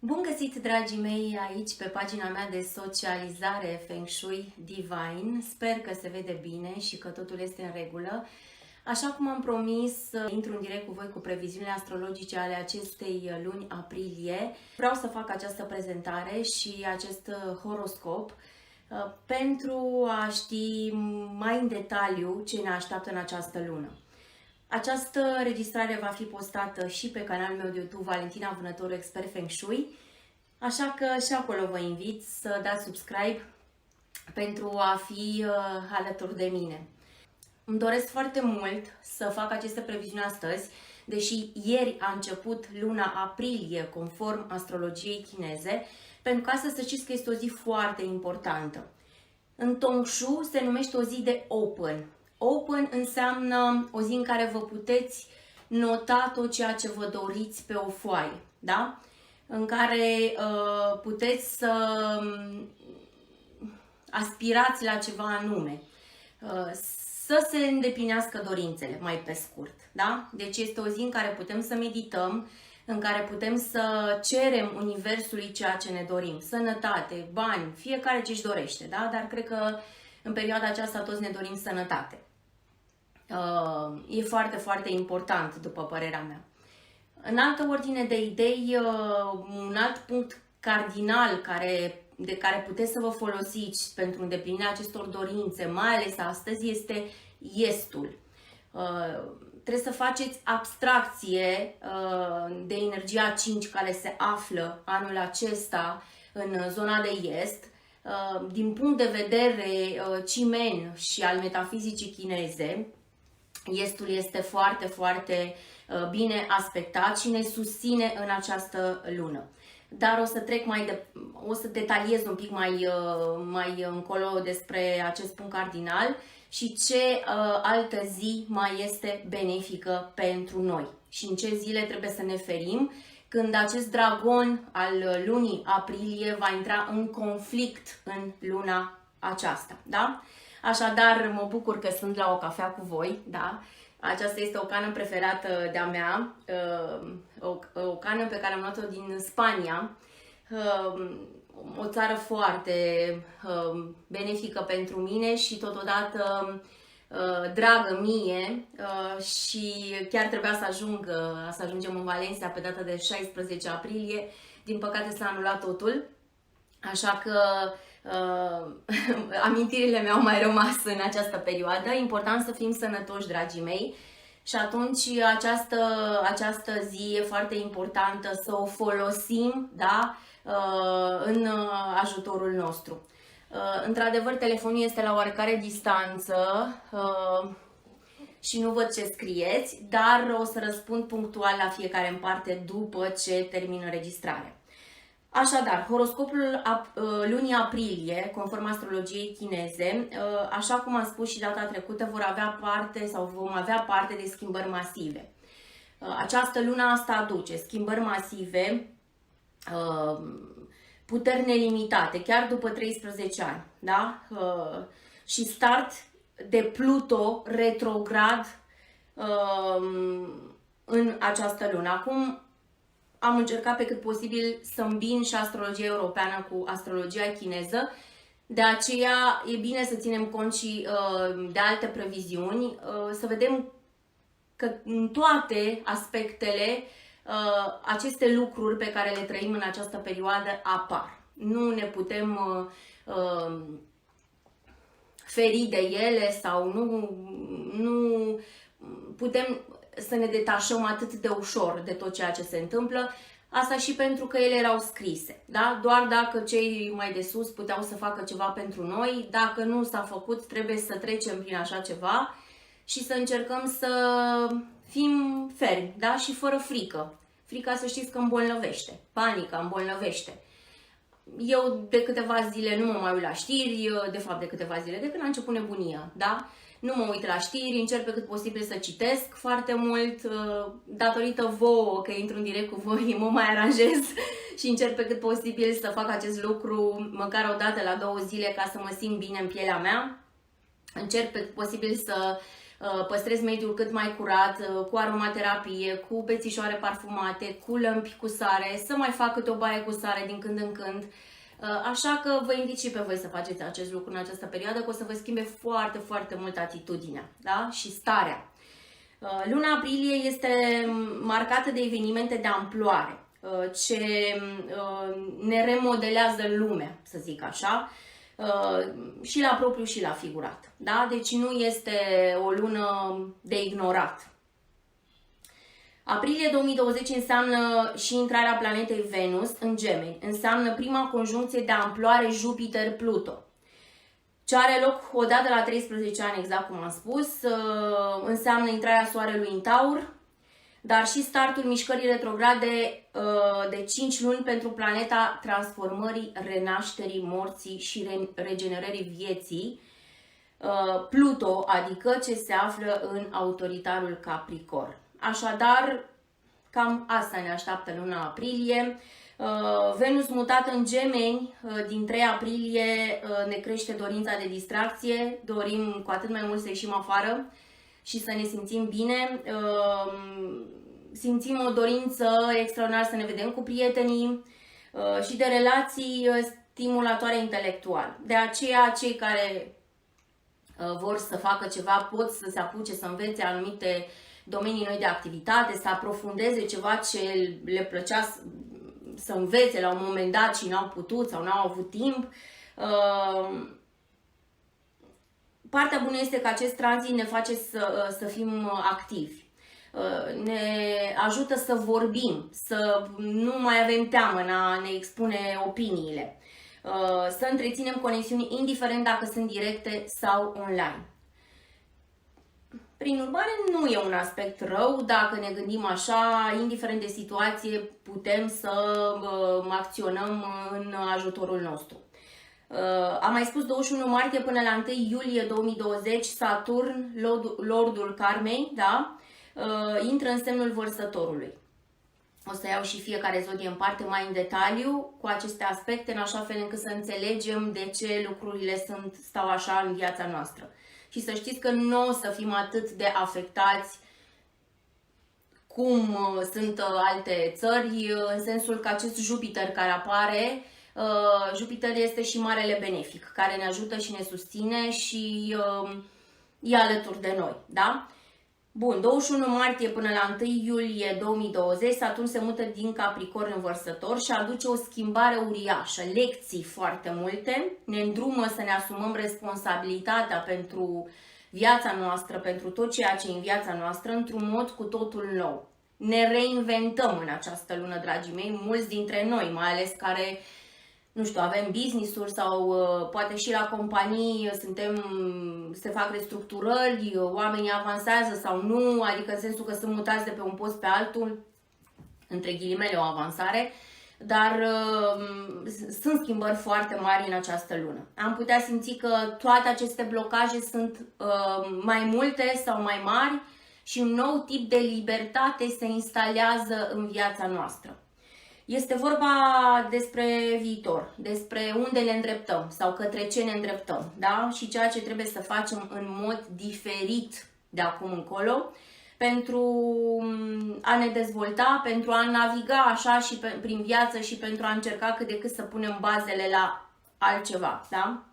Bun găsit, dragii mei, aici pe pagina mea de socializare Feng Shui Divine. Sper că se vede bine și că totul este în regulă. Așa cum am promis, intru în direct cu voi cu previziunile astrologice ale acestei luni aprilie. Vreau să fac această prezentare și acest horoscop pentru a ști mai în detaliu ce ne așteaptă în această lună. Această registrare va fi postată și pe canalul meu de YouTube Valentina Vânătoru Expert Feng Shui, așa că și acolo vă invit să dați subscribe pentru a fi alături de mine. Îmi doresc foarte mult să fac aceste previziuni astăzi, deși ieri a început luna aprilie conform astrologiei chineze, pentru că astăzi să știți că este o zi foarte importantă. În Tong Shu se numește o zi de Open. Open înseamnă o zi în care vă puteți nota tot ceea ce vă doriți pe o foaie, da? În care puteți să aspirați la ceva anume, să se îndeplinească dorințele, mai pe scurt, da? Deci este o zi în care putem să medităm, în care putem să cerem universului ceea ce ne dorim, sănătate, bani, fiecare ce își dorește, da? Dar cred că în perioada aceasta toți ne dorim sănătate. E foarte, foarte important, după părerea mea. În altă ordine de idei, un alt punct cardinal de care puteți să vă folosiți pentru îndeplinirea acestor dorințe, mai ales astăzi, este Estul. Trebuie să faceți abstracție de energia 5 care se află anul acesta în zona de Est. Din punct de vedere cimen și al metafizicii chineze, Estul este foarte, foarte bine aspectat și ne susține în această lună. Dar o să detaliez un pic mai încolo despre acest punct cardinal și ce altă zi mai este benefică pentru noi și în ce zile trebuie să ne ferim când acest dragon al lunii aprilie va intra în conflict în luna aceasta, da? Așadar, mă bucur că sunt la o cafea cu voi, da? Aceasta este o cană preferată de-a mea, o cană pe care am luat-o din Spania, o țară foarte benefică pentru mine și totodată dragă mie și chiar trebuia să ajungem în Valencia pe data de 16 aprilie. Din păcate s-a anulat totul, așa că amintirile mele au mai rămas în această perioadă. Important să fim sănătoși, dragii mei, și atunci această zi e foarte importantă să o folosim, da, în ajutorul nostru. Într-adevăr, telefonul este la oarecare distanță și nu văd ce scrieți, dar o să răspund punctual la fiecare în parte după ce termin înregistrarea. Așadar, horoscopul lunii aprilie, conform astrologiei chineze, așa cum am spus și data trecută, vom avea parte de schimbări masive. Această lună asta aduce schimbări masive, puteri nelimitate, chiar după 13 ani, da? Și start de Pluto retrograd în această lună. Acum am încercat pe cât posibil să îmbin și astrologia europeană cu astrologia chineză, de aceea e bine să ținem cont și de alte previziuni, să vedem că în toate aspectele aceste lucruri pe care le trăim în această perioadă apar. Nu ne putem feri de ele sau nu putem să ne detașăm atât de ușor de tot ceea ce se întâmplă. Asta și pentru că ele erau scrise, da? Doar dacă cei mai de sus puteau să facă ceva pentru noi, dacă nu s-a făcut, trebuie să trecem prin așa ceva și să încercăm să fim fermi, da? Și fără frică. Frica, să știți că îmbolnăvește, panica îmbolnăvește. Eu de câteva zile nu mă mai uit la știri, de fapt de câteva zile, de când a început nebunia, da? Nu mă uit la știri, încerc pe cât posibil să citesc foarte mult, datorită vouă că intru în direct cu voi, mă mai aranjez și încerc pe cât posibil să fac acest lucru măcar o dată la 2 zile ca să mă simt bine în pielea mea. Încerc pe cât posibil să păstrezi mediul cât mai curat, cu aromaterapie, cu bețișoare parfumate, cu lămpi cu sare, să mai fac câte o baie cu sare din când în când. Așa că vă invit și pe voi să faceți acest lucru în această perioadă, că o să vă schimbe foarte, foarte mult atitudinea, da? Și starea. Luna aprilie este marcată de evenimente de amploare, ce ne remodelează lumea, să zic așa, și la propriu și la figurat. Da? Deci nu este o lună de ignorat. Aprilie 2020 înseamnă și intrarea planetei Venus în Gemeni. Înseamnă prima conjuncție de amploare Jupiter-Pluto. Ce are loc odată la 13 ani, exact cum am spus, înseamnă intrarea Soarelui în Taur, dar și startul mișcării retrograde de 5 luni pentru planeta transformării, renașterii, morții și regenerării vieții, Pluto, adică ce se află în autoritarul Capricorn. Așadar, cam asta ne așteaptă luna aprilie. Venus mutat în Gemeni din 3 aprilie ne crește dorința de distracție, dorim cu atât mai mult să ieșim afară și să ne simțim bine. Simțim o dorință extraordinară să ne vedem cu prietenii și de relații stimulatoare intelectual. De aceea, cei care vor să facă ceva pot să se apuce să învețe anumite domenii noi de activitate, să aprofundeze ceva ce le plăcea să învețe la un moment dat și n-au putut sau n-au avut timp. Partea bună este că acest tranzit ne face să fim activi. Ne ajută să vorbim, să nu mai avem teamă în a ne expune opiniile, să întreținem conexiuni indiferent dacă sunt directe sau online. Prin urmare, nu e un aspect rău dacă ne gândim așa, indiferent de situație, putem să acționăm în ajutorul nostru. Am mai spus 21 martie până la 1 iulie 2020, Saturn, Lordul Karmei, da? Intră în semnul Vărsătorului. O să iau și fiecare zodie în parte mai în detaliu cu aceste aspecte, în așa fel încât să înțelegem de ce lucrurile stau așa în viața noastră. Și să știți că nu o să fim atât de afectați cum sunt alte țări, în sensul că acest Jupiter care apare, Jupiter este și marele benefic, care ne ajută și ne susține și e alături de noi, da? Bun, 21 martie până la 1 iulie 2020, Saturn se mută din Capricorn în Vărsător și aduce o schimbare uriașă, lecții foarte multe, ne îndrumă să ne asumăm responsabilitatea pentru viața noastră, pentru tot ceea ce e în viața noastră, într-un mod cu totul nou. Ne reinventăm în această lună, dragii mei, mulți dintre noi, mai ales care, nu știu, avem business-uri sau poate și la companii se fac restructurări, oamenii avansează sau nu, adică în sensul că sunt mutați de pe un post pe altul, între ghilimele o avansare, dar sunt schimbări foarte mari în această lună. Am putea simți că toate aceste blocaje sunt mai multe sau mai mari și un nou tip de libertate se instalează în viața noastră. Este vorba despre viitor, despre unde ne îndreptăm sau către ce ne îndreptăm, da? Și ceea ce trebuie să facem în mod diferit de acum încolo pentru a ne dezvolta, pentru a naviga așa și prin viață și pentru a încerca cât de cât să punem bazele la altceva, da?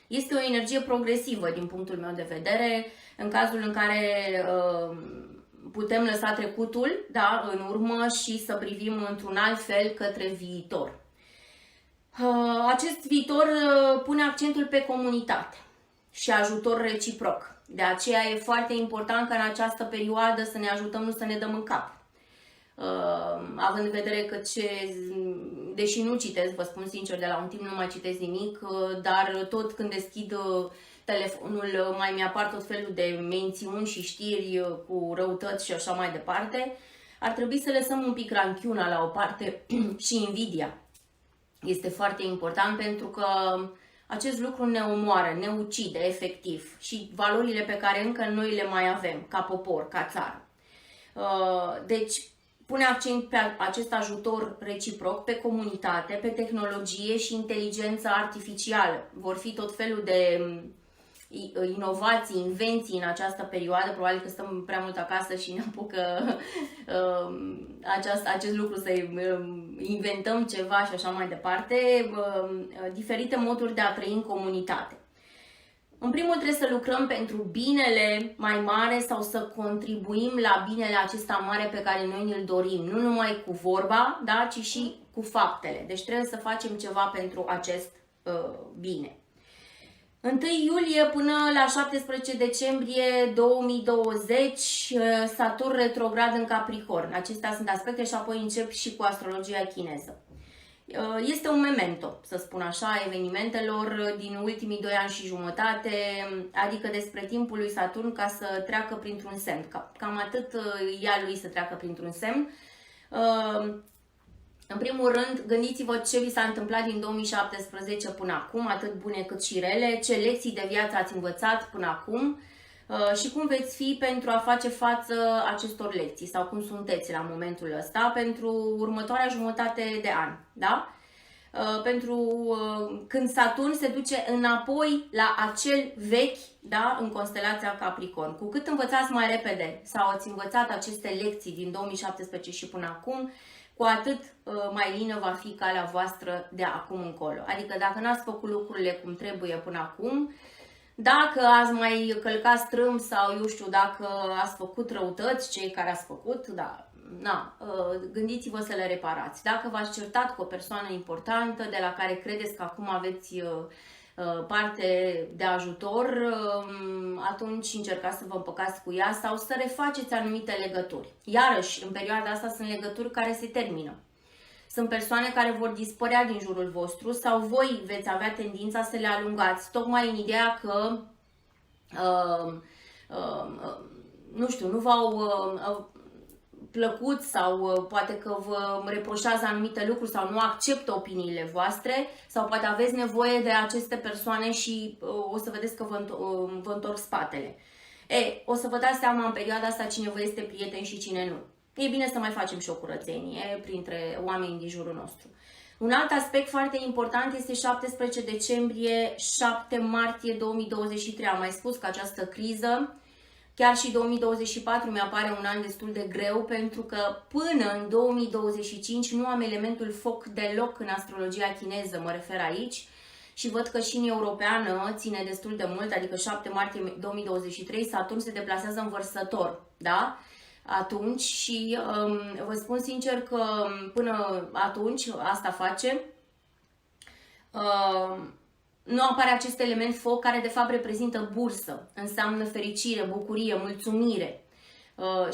Este o energie progresivă din punctul meu de vedere, în cazul în care putem lăsa trecutul, da, în urmă și să privim într-un alt fel către viitor. Acest viitor pune accentul pe comunitate și ajutor reciproc. De aceea e foarte important ca în această perioadă să ne ajutăm, nu să ne dăm în cap. Având în vedere că deși nu citesc, vă spun sincer, de la un timp nu mai citesc nimic, dar tot când deschid telefonul mai mi-apar tot felul de mențiuni și știri cu răutăți și așa mai departe. Ar trebui să lăsăm un pic ranchiuna la o parte și invidia. Este foarte important pentru că acest lucru ne omoară, ne ucide efectiv și valorile pe care încă noi le mai avem ca popor, ca țară. Deci pune accent pe acest ajutor reciproc, pe comunitate, pe tehnologie și inteligență artificială. Vor fi tot felul de inovații, invenții în această perioadă. Probabil că stăm prea mult acasă și ne apucă acest lucru să inventăm ceva și așa mai departe. Diferite moduri de a trăi în comunitate. În primul rând trebuie să lucrăm pentru binele mai mare sau să contribuim la binele acesta mare pe care noi ne-l dorim. Nu numai cu vorba, da, ci și cu faptele. Deci trebuie să facem ceva pentru acest bine. 1 iulie până la 17 decembrie 2020, Saturn retrograd în Capricorn. Acestea sunt aspecte și apoi încep și cu astrologia chineză. Este un memento, să spun așa, a evenimentelor din ultimii 2 ani și jumătate, adică despre timpul lui Saturn ca să treacă printr-un semn. Cam atât ia lui să treacă printr-un semn. În primul rând, gândiți-vă ce vi s-a întâmplat din 2017 până acum, atât bune cât și rele, ce lecții de viață ați învățat până acum și cum veți fi pentru a face față acestor lecții sau cum sunteți la momentul ăsta pentru următoarea jumătate de an, da? Când Saturn se duce înapoi la acel vechi, da, în constelația Capricorn. Cu cât învățați mai repede sau ați învățat aceste lecții din 2017 și până acum, cu atât mai lină va fi calea voastră de acum încolo. Adică dacă n-ați făcut lucrurile cum trebuie până acum, dacă ați mai călcat strâmb sau eu știu, dacă ați făcut răutăți, cei care ați făcut, da, gândiți-vă să le reparați. Dacă v-ați certat cu o persoană importantă de la care credeți că acum aveți parte de ajutor, atunci încercați să vă împăcați cu ea sau să refaceți anumite legături. Iarăși, în perioada asta sunt legături care se termină. Sunt persoane care vor dispărea din jurul vostru sau voi veți avea tendința să le alungați, tocmai în ideea că, nu știu, nu v-au plăcut sau poate că vă reproșează anumite lucruri sau nu acceptă opiniile voastre sau poate aveți nevoie de aceste persoane și o să vedeți că vă întorc spatele. O să vă dați seama în perioada asta cine vă este prieten și cine nu. E bine să mai facem și o curățenie printre oamenii din jurul nostru. Un alt aspect foarte important este 17 decembrie, 7 martie 2023. Am mai spus că această criză, chiar și 2024 mi-apare un an destul de greu pentru că până în 2025 nu am elementul foc deloc în astrologia chineză, mă refer aici. Și văd că și în europeană ține destul de mult, adică 7 martie 2023 Saturn se deplasează în Vărsător, da? Atunci și vă spun sincer că până atunci asta face. Nu apare acest element foc care de fapt reprezintă bursă, înseamnă fericire, bucurie, mulțumire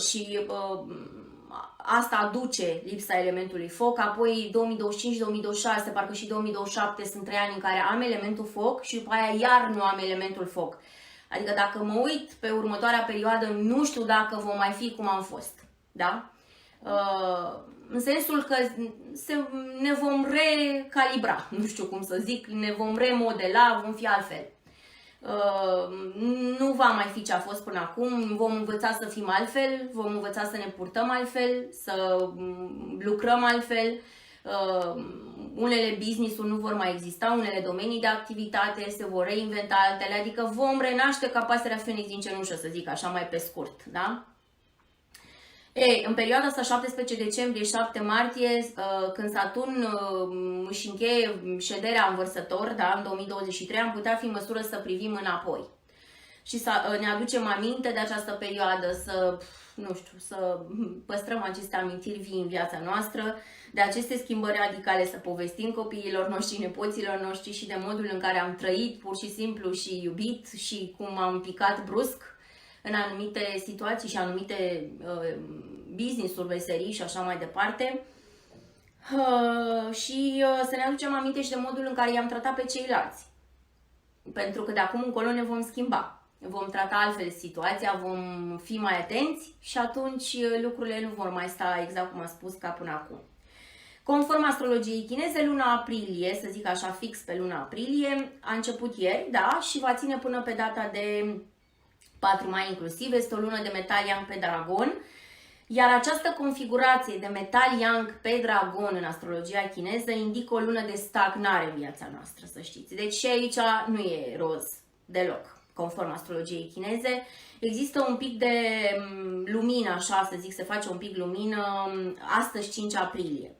și asta aduce lipsa elementului foc. Apoi 2025-2026, parcă și 2027 sunt 3 ani în care am elementul foc și după aia iar nu am elementul foc. Adică dacă mă uit pe următoarea perioadă, nu știu dacă vom mai fi cum am fost, da? În sensul că ne vom recalibra, nu știu cum să zic, ne vom remodela, vom fi altfel. Nu va mai fi ce a fost până acum, vom învăța să fim altfel, vom învăța să ne purtăm altfel, să lucrăm altfel. Unele business-uri nu vor mai exista, unele domenii de activitate se vor reinventa altele, adică vom renaște ca pasărea Fenix din cenușă, să zic așa mai pe scurt, da? În perioada asta 17 decembrie, 7 martie, când Saturn își încheie șederea în Vărsător, da, în 2023, am putea fi în măsură să privim înapoi și să ne aducem aminte de această perioadă, să, nu știu, să păstrăm aceste amintiri vii în viața noastră, de aceste schimbări radicale, să povestim copiilor noștri, nepoților noștri și de modul în care am trăit pur și simplu și iubit și cum am picat brusc în anumite situații și anumite business-uri, meserii și așa mai departe. Și să ne aducem aminte și de modul în care i-am tratat pe ceilalți. Pentru că de acum încolo ne vom schimba. Vom trata altfel situația, vom fi mai atenți și atunci lucrurile nu vor mai sta exact cum am spus ca până acum. Conform astrologiei chineze, luna aprilie, să zic așa fix pe luna aprilie, a început ieri, da, și va ține până pe data de 4 mai inclusiv, este o lună de metal yang pe dragon, iar această configurație de metal yang pe dragon în astrologia chineză indică o lună de stagnare în viața noastră, să știți. Deci și aici nu e roz deloc. conform astrologiei chineze. Există un pic de lumină, așa să zic, se face un pic lumină astăzi 5 aprilie.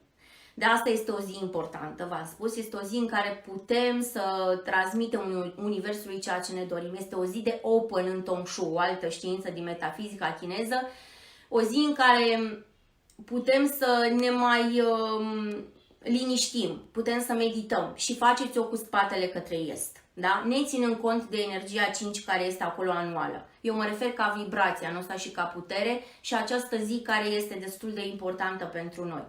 De asta este o zi importantă, v-am spus, este o zi în care putem să transmitem universului ceea ce ne dorim. Este o zi de open în Tong Shu, o altă știință din metafizica chineză, o zi în care putem să ne mai liniștim, putem să medităm și faceți-o cu spatele către est. Da? Ne ținând cont de energia 5 care este acolo anuală. Eu mă refer ca vibrația noastră și ca putere și această zi care este destul de importantă pentru noi.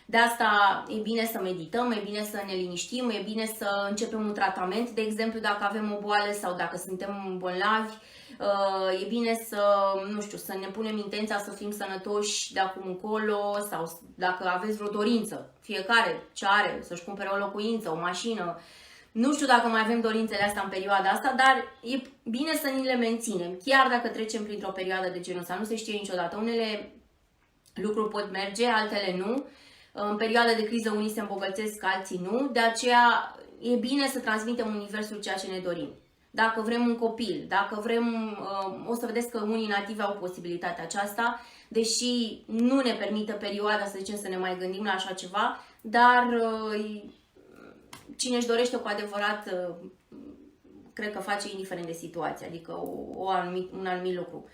De asta e bine să medităm, e bine să ne liniștim, e bine să începem un tratament, de exemplu dacă avem o boală sau dacă suntem bolnavi, e bine să, nu știu, să ne punem intenția să fim sănătoși de acum încolo sau dacă aveți vreo dorință, fiecare ce are, să-și cumpere o locuință, o mașină. Nu știu dacă mai avem dorințele astea în perioada asta, dar e bine să ni le menținem, chiar dacă trecem printr-o perioadă de genul ăsta. Nu se știe niciodată. Unele lucruri pot merge, altele nu. În perioada de criză unii se îmbogățesc, alții nu. De aceea e bine să transmitem universul ceea ce ne dorim. Dacă vrem un copil, dacă vrem, o să vedeți că unii nativi au posibilitatea aceasta, deși nu ne permite perioada, să zicem, să ne mai gândim la așa ceva, dar cine își dorește cu adevărat, cred că face indiferent de situație, adică un anumit lucru.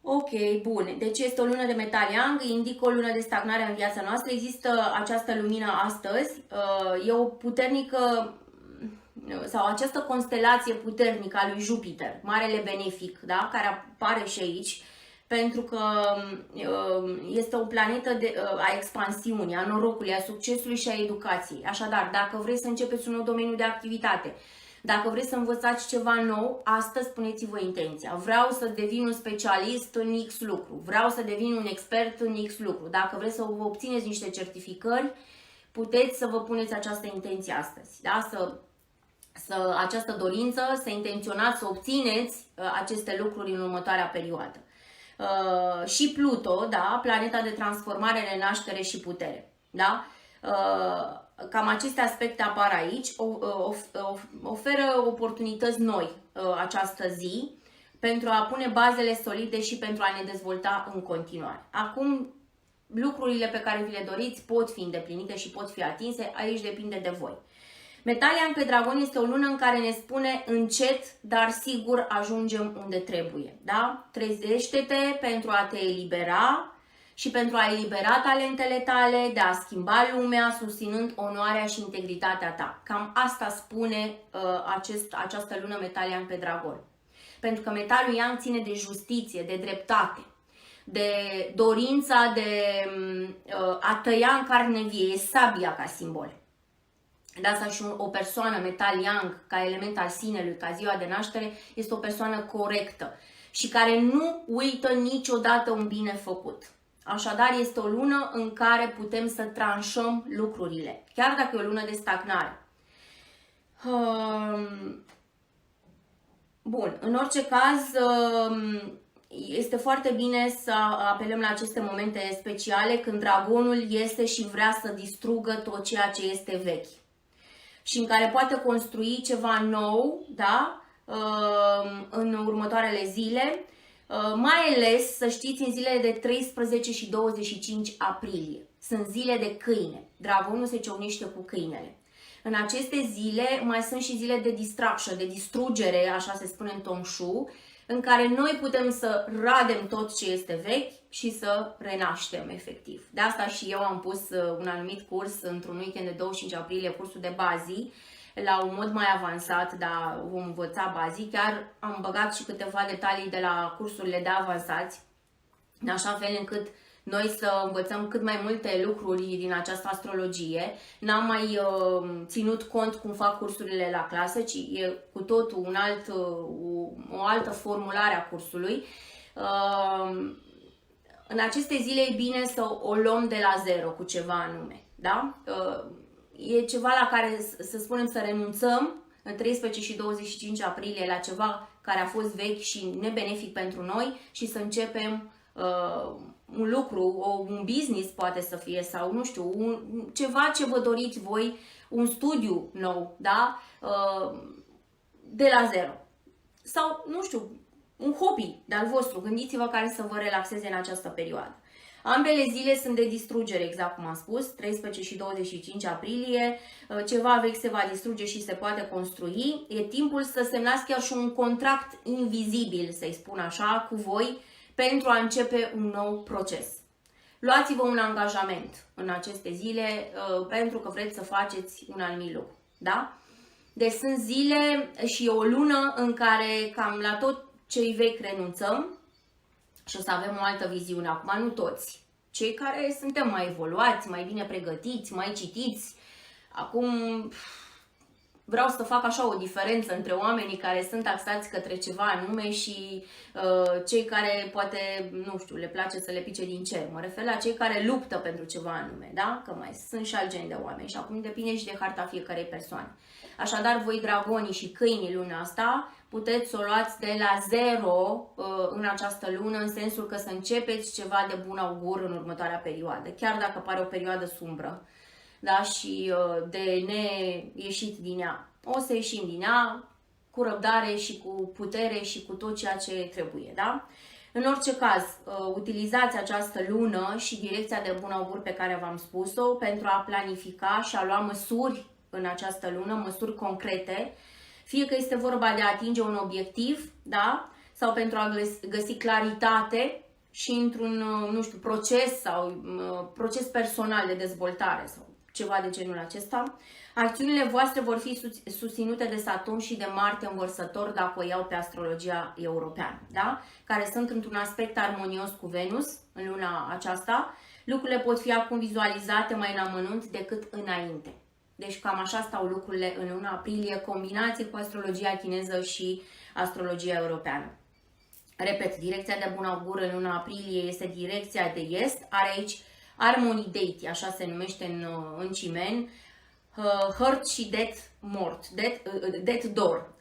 Ok, bun. Deci este o lună de metal yang, indică o lună de stagnare în viața noastră. Există această lumină astăzi, e o puternică, sau această constelație puternică a lui Jupiter, marele benefic, da? Care apare și aici, pentru că este o planetă a expansiunii, a norocului, a succesului și a educației. Așadar, dacă vreți să începeți un nou domeniu de activitate, dacă vreți să învățați ceva nou, astăzi puneți-vă intenția. Vreau să devin un specialist în X lucru, vreau să devin un expert în X lucru. Dacă vreți să vă obțineți niște certificări, puteți să vă puneți această intenție astăzi, da? Această dorință, să intenționați să obțineți aceste lucruri în următoarea perioadă. Și Pluto, da? Planeta de transformare, renaștere și putere. Da? Cam aceste aspecte apar aici, oferă oportunități noi această zi pentru a pune bazele solide și pentru a ne dezvolta în continuare. Acum, lucrurile pe care vi le doriți pot fi îndeplinite și pot fi atinse, aici depinde de voi. Metal yang pe dragon este o lună în care ne spune încet, dar sigur ajungem unde trebuie. Da? Trezește-te pentru a te elibera și pentru a elibera talentele tale, de a schimba lumea, susținând onoarea și integritatea ta. Cam asta spune această lună metal yang pe dragon. Pentru că metalul yang ține de justiție, de dreptate, de dorința de a tăia în carne vie, e sabia ca simbol. De asta și o persoană metal yang, ca element al sinelui, ca ziua de naștere, este o persoană corectă și care nu uită niciodată un bine făcut. Așadar, este o lună în care putem să tranșăm lucrurile, chiar dacă e o lună de stagnare. Bun, în orice caz, este foarte bine să apelăm la aceste momente speciale când dragonul iese și vrea să distrugă tot ceea ce este vechi și în care poate construi ceva nou, da? În următoarele zile, mai ales, să știți, în zilele de 13 și 25 aprilie. Sunt zile de câine. Dragonul se ciocnește cu câinele. În aceste zile mai sunt și zile de distraction, de distrugere, așa se spune în Tong Shu, în care noi putem să radem tot ce este vechi și să renaștem efectiv. De asta și eu am pus un anumit curs într-un weekend de 25 aprilie, cursul de bazii, la un mod mai avansat, dar vom învăța bazii. Chiar am băgat și câteva detalii de la cursurile de avansați, în așa fel încât noi să învățăm cât mai multe lucruri din această astrologie. N-am mai ținut cont cum fac cursurile la clasă, ci e cu totul o altă formulare a cursului. În aceste zile e bine să o luăm de la zero cu ceva anume. Da? E ceva la care, să spunem, să renunțăm în 13 și 25 aprilie la ceva care a fost vechi și nebenefic pentru noi și să începem un lucru, un business poate să fie sau nu știu, ceva ce vă doriți voi, un studiu nou, da? De la zero. sau, nu știu, un hobby de-al vostru. Gândiți-vă care să vă relaxeze în această perioadă. Ambele zile sunt de distrugere, exact cum am spus, 13 și 25 aprilie, ceva vechi se va distruge și se poate construi. E timpul să semnați chiar și un contract invizibil, să-i spun așa, cu voi, pentru a începe un nou proces. Luați-vă un angajament în aceste zile pentru că vreți să faceți un anumit lucru, da? Deci sunt zile și o lună în care cam la tot ce-i vechi renunțăm și o să avem o altă viziune. Acum nu toți. Cei care suntem mai evoluați, mai bine pregătiți, mai citiți. Acum vreau să fac așa o diferență între oamenii care sunt axați către ceva anume și cei care poate, nu știu, le place să le pice din cer. Mă refer la cei care luptă pentru ceva anume, da? Că mai sunt și alt gen de oameni și acum depinde și de harta fiecarei persoane. Așadar, voi dragonii și câinii luna asta puteți să o luați de la zero în această lună, în sensul că să începeți ceva de bun augur în următoarea perioadă, chiar dacă pare o perioadă sumbră, da? Și de neieșit din ea. O să ieșim din ea cu răbdare și cu putere și cu tot ceea ce trebuie, da? În orice caz, utilizați această lună și direcția de bun augur pe care v-am spus-o pentru a planifica și a lua măsuri în această lună, măsuri concrete, fie că este vorba de a atinge un obiectiv, da? Sau pentru a găsi claritate și într-un, nu știu, proces sau proces personal de dezvoltare sau ceva de genul acesta. Acțiunile voastre vor fi susținute de Saturn și de Marte învărsător, dacă o iau pe astrologia europeană, da? Care sunt într-un aspect armonios cu Venus în luna aceasta. Lucrurile pot fi acum vizualizate mai în amănunt decât înainte. Deci cam așa stau lucrurile în luna aprilie, combinație cu astrologia chineză și astrologia europeană. Repet, direcția de bun augur în luna aprilie este direcția de est, are aici Harmony Deity, așa se numește în cimen, Hurt și Death Mort, Death Door.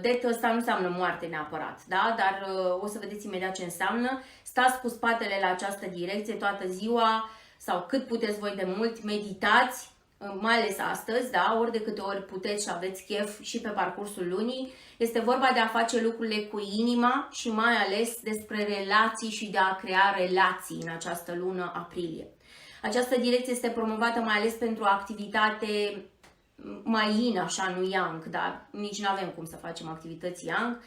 Death ăsta nu înseamnă moarte neapărat, da? Dar o să vedeți imediat ce înseamnă. Stați cu spatele la această direcție toată ziua sau cât puteți voi de mult, meditați, mai ales astăzi, da? Ori de câte ori puteți și aveți chef și pe parcursul lunii. Este vorba de a face lucrurile cu inima și mai ales despre relații și de a crea relații în această lună aprilie. Această direcție este promovată mai ales pentru o activitate mai yin, așa, nu yang, dar nici nu avem cum să facem activități yang,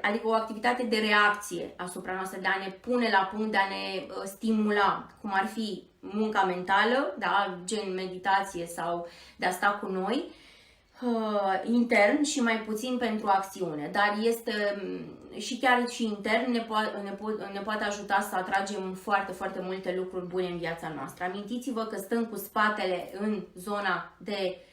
adică o activitate de reacție asupra noastră, de a ne pune la punct, de a ne stimula, cum ar fi munca mentală, da, gen meditație sau de a sta cu noi, intern și mai puțin pentru acțiune, dar este și chiar și intern ne poate ajuta să atragem foarte, foarte multe lucruri bune în viața noastră. Amintiți-vă că stăm cu spatele în zona de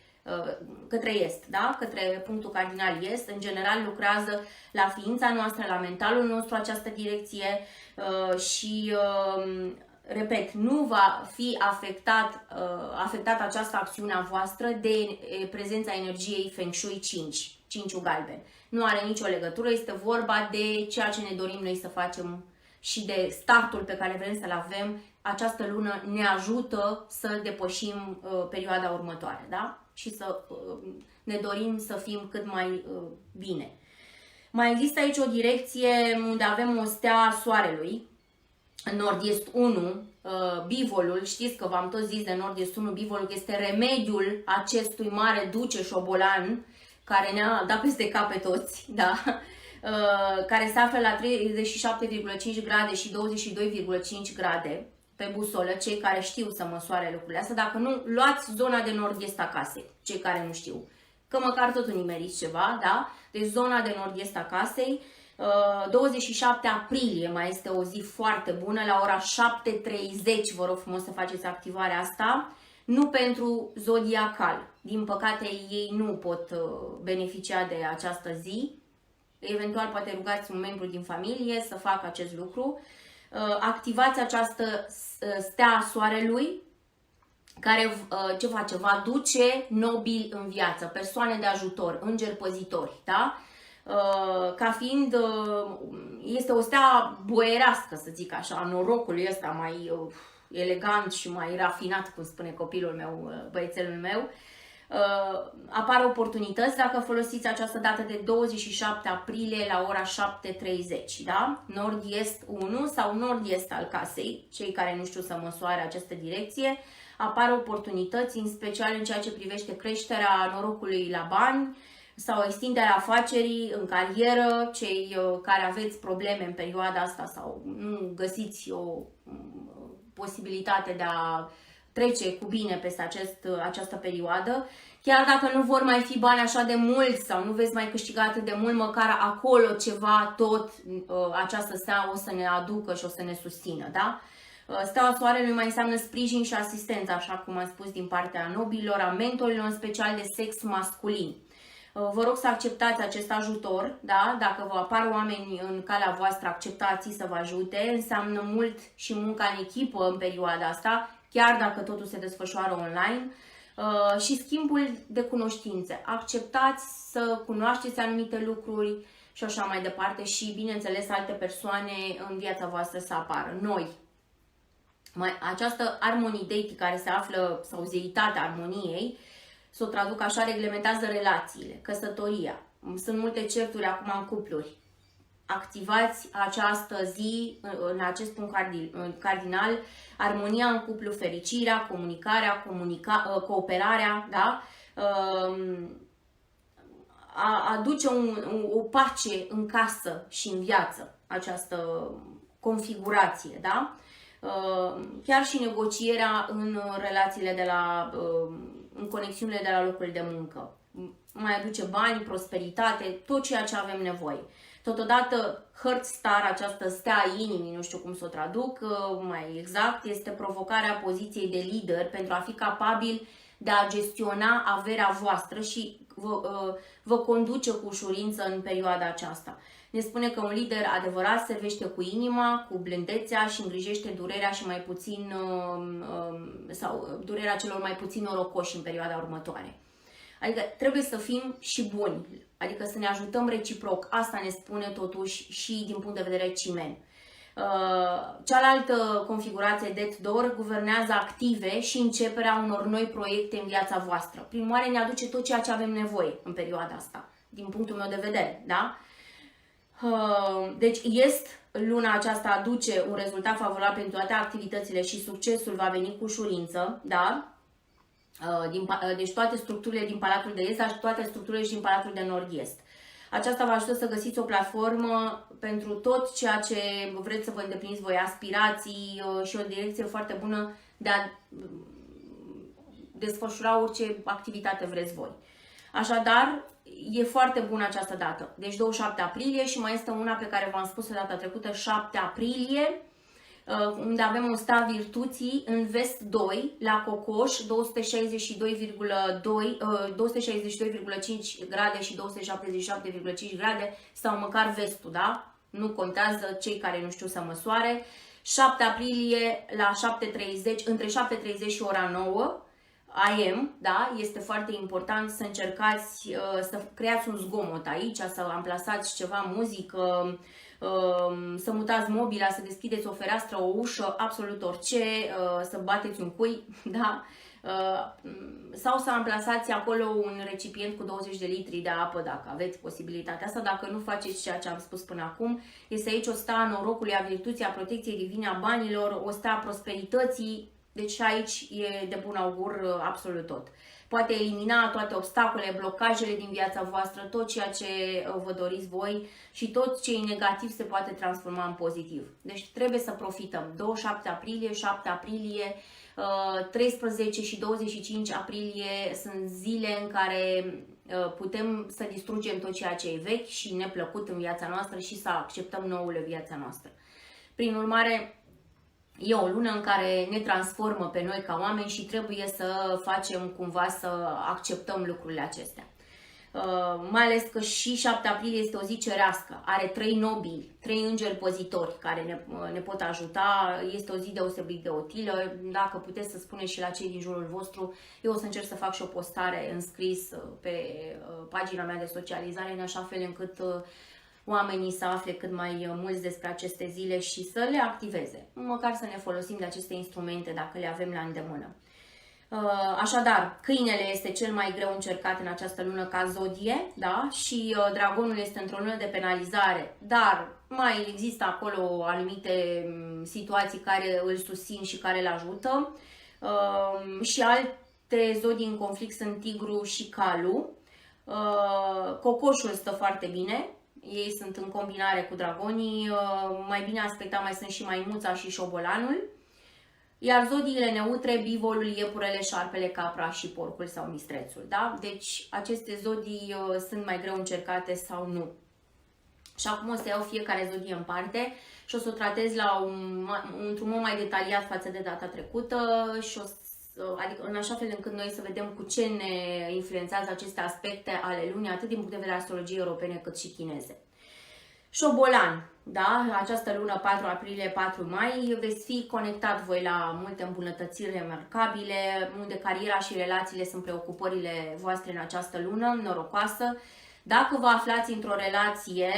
către est, da? Către punctul cardinal est, în general lucrează la ființa noastră, la mentalul nostru această direcție și repet, nu va fi afectat această acțiune a voastră de prezența energiei Feng Shui 5, 5-ul galben. Nu are nicio legătură, este vorba de ceea ce ne dorim noi să facem și de startul pe care vrem să-l avem. Această lună ne ajută să depășim perioada următoare, da? Și să ne dorim să fim cât mai bine. Mai există aici o direcție unde avem o stea soarelui, Nord-Est 1, bivolul, știți că v-am tot zis de Nord-Est 1, bivolul, că este remediul acestui mare duce șobolan care ne-a dat peste cap pe toți, da? Care se află la 37,5 grade și 22,5 grade pe busolă, cei care știu să măsoare lucrurile astea. Dacă nu, luați zona de nord-est a casei, cei care nu știu, că măcar tot nimeriți ceva, da? Deci zona de nord-est a casei. 27 aprilie mai este o zi foarte bună, la ora 7:30 vă rog frumos să faceți activarea asta, nu pentru zodiacal. Din păcate ei nu pot beneficia de această zi, eventual poate rugați un membru din familie să facă acest lucru. Activați această stea a soarelui, care ce face? Va duce nobili în viață, persoane de ajutor, îngeri păzitori, da? Ca fiind, este o stea boierească, să zic așa, norocului ăsta mai elegant și mai rafinat, cum spune copilul meu, băiețelul meu. apar oportunități dacă folosiți această dată de 27 aprilie la ora 7:30, da? Nord-est 1 sau nord-est al casei, cei care nu știu să măsoare această direcție, apar oportunități, în special în ceea ce privește creșterea norocului la bani sau extinderea afacerii în carieră, cei care aveți probleme în perioada asta sau nu găsiți o posibilitate de a trece cu bine peste această perioadă. Chiar dacă nu vor mai fi bani așa de mulți sau nu veți mai câștiga atât de mult, măcar acolo ceva tot această stea o să ne aducă și o să ne susțină, da? Steaua Soarelui mai înseamnă sprijin și asistență, așa cum am spus, din partea nobilor, a mentorilor, în special de sex masculin. Vă rog să acceptați acest ajutor, da? Dacă vă apar oameni în calea voastră, acceptați să vă ajute. Înseamnă mult și munca în echipă în perioada asta, chiar dacă totul se desfășoară online. Și schimbul de cunoștințe. Acceptați să cunoașteți anumite lucruri și așa mai departe și, bineînțeles, alte persoane în viața voastră să apară. Noi. Această armonie deitic care se află, sau zeitatea armoniei, să o traduc așa, reglementează relațiile, căsătoria. Sunt multe certuri acum în cupluri. Activați această zi, în acest punct cardinal, armonia în cuplu, fericirea, comunicarea, cooperarea, da? Aduce o pace în casă și în viață, această configurație, da? Chiar și negocierea în relațiile în conexiunile de la locul de muncă. Mai aduce bani, prosperitate, tot ceea ce avem nevoie. Totodată, Heart Star, această stea a inimii, nu știu cum să o traduc mai exact, este provocarea poziției de lider pentru a fi capabil de a gestiona averea voastră și vă conduce cu ușurință în perioada aceasta. Ne spune că un lider adevărat servește cu inima, cu blândețea și îngrijește durerea și mai puțin sau durerea celor mai puțin norocoși în perioada următoare. Adică trebuie să fim și buni, adică să ne ajutăm reciproc. Asta ne spune totuși și din punct de vedere cimen. Cealaltă configurație Death Door guvernează active și începerea unor noi proiecte în viața voastră. Prin urmare, ne aduce tot ceea ce avem nevoie în perioada asta, din punctul meu de vedere, da? Deci luna aceasta aduce un rezultat favorabil pentru toate activitățile și succesul va veni cu ușurință, da? Deci toate structurile din Palatul de Est, dar și toate structurile și din Palatul de Nord-Est. Aceasta vă ajută să găsiți o platformă pentru tot ceea ce vreți să vă îndepliniți voi, aspirații și o direcție foarte bună de a desfășura orice activitate vreți voi. Așadar, e foarte bună această dată. Deci 27 aprilie și mai este una pe care v-am spus data trecută, 7 aprilie, unde avem un sta virtuții în vest 2, la Cocoș, 262,5 grade și 277,5 grade, sau măcar vestul, da? Nu contează cei care nu știu să măsoare. 7 aprilie la 7:30, între 7:30 și ora 9 AM, da? Este foarte important să încercați să creați un zgomot aici, să amplasați ceva muzică, să mutați mobila, să deschideți o fereastră, o ușă, absolut orice, să bateți un cui, da? Sau să amplasați acolo un recipient cu 20 de litri de apă, dacă aveți posibilitatea asta. Dacă nu faceți ceea ce am spus până acum, este aici o stea a norocului, a virtuții, a protecției divine, a banilor, o stea a prosperității. Deci aici e de bun augur absolut tot. Poate elimina toate obstacolele, blocajele din viața voastră, tot ceea ce vă doriți voi și tot ce e negativ se poate transforma în pozitiv. Deci trebuie să profităm. 27 aprilie, 7 aprilie, 13 și 25 aprilie sunt zile în care putem să distrugem tot ceea ce e vechi și neplăcut în viața noastră și să acceptăm noul în viața noastră. Prin urmare, e o lună în care ne transformă pe noi ca oameni și trebuie să facem cumva să acceptăm lucrurile acestea. Mai ales că și 7 aprilie este o zi cerească, are 3 nobili, 3 îngeri păzitori care ne pot ajuta, este o zi deosebit de utilă. Dacă puteți să spuneți și la cei din jurul vostru, eu o să încerc să fac și o postare în scris pe pagina mea de socializare, în așa fel încât oamenii să afle cât mai mulți despre aceste zile și să le activeze. Măcar să ne folosim de aceste instrumente dacă le avem la îndemână. Așadar, câinele este cel mai greu încercat în această lună ca zodie, da? Și dragonul este într-o lună de penalizare, dar mai există acolo anumite situații care îl susțin și care îl ajută. Și alte zodii în conflict sunt tigru și calul. Cocoșul stă foarte bine, ei sunt în combinare cu dragonii, mai bine aspectat mai sunt și maimuța și șobolanul. Iar zodiile neutre, bivolul, iepurele, șarpele, capra și porcul sau mistrețul, da? Deci aceste zodii sunt mai greu încercate sau nu. Și acum o să iau fiecare zodie în parte și o să o tratez într-un mod mai detaliat față de data trecută și adică în așa fel încât noi să vedem cu ce ne influențează aceste aspecte ale lunii, atât din punct de vedere astrologiei europene cât și chineze. Șobolan, da? Această lună 4 aprilie, 4 mai, veți fi conectat voi la multe îmbunătățiri remarcabile, unde cariera și relațiile sunt preocupările voastre în această lună norocoasă. Dacă vă aflați într-o relație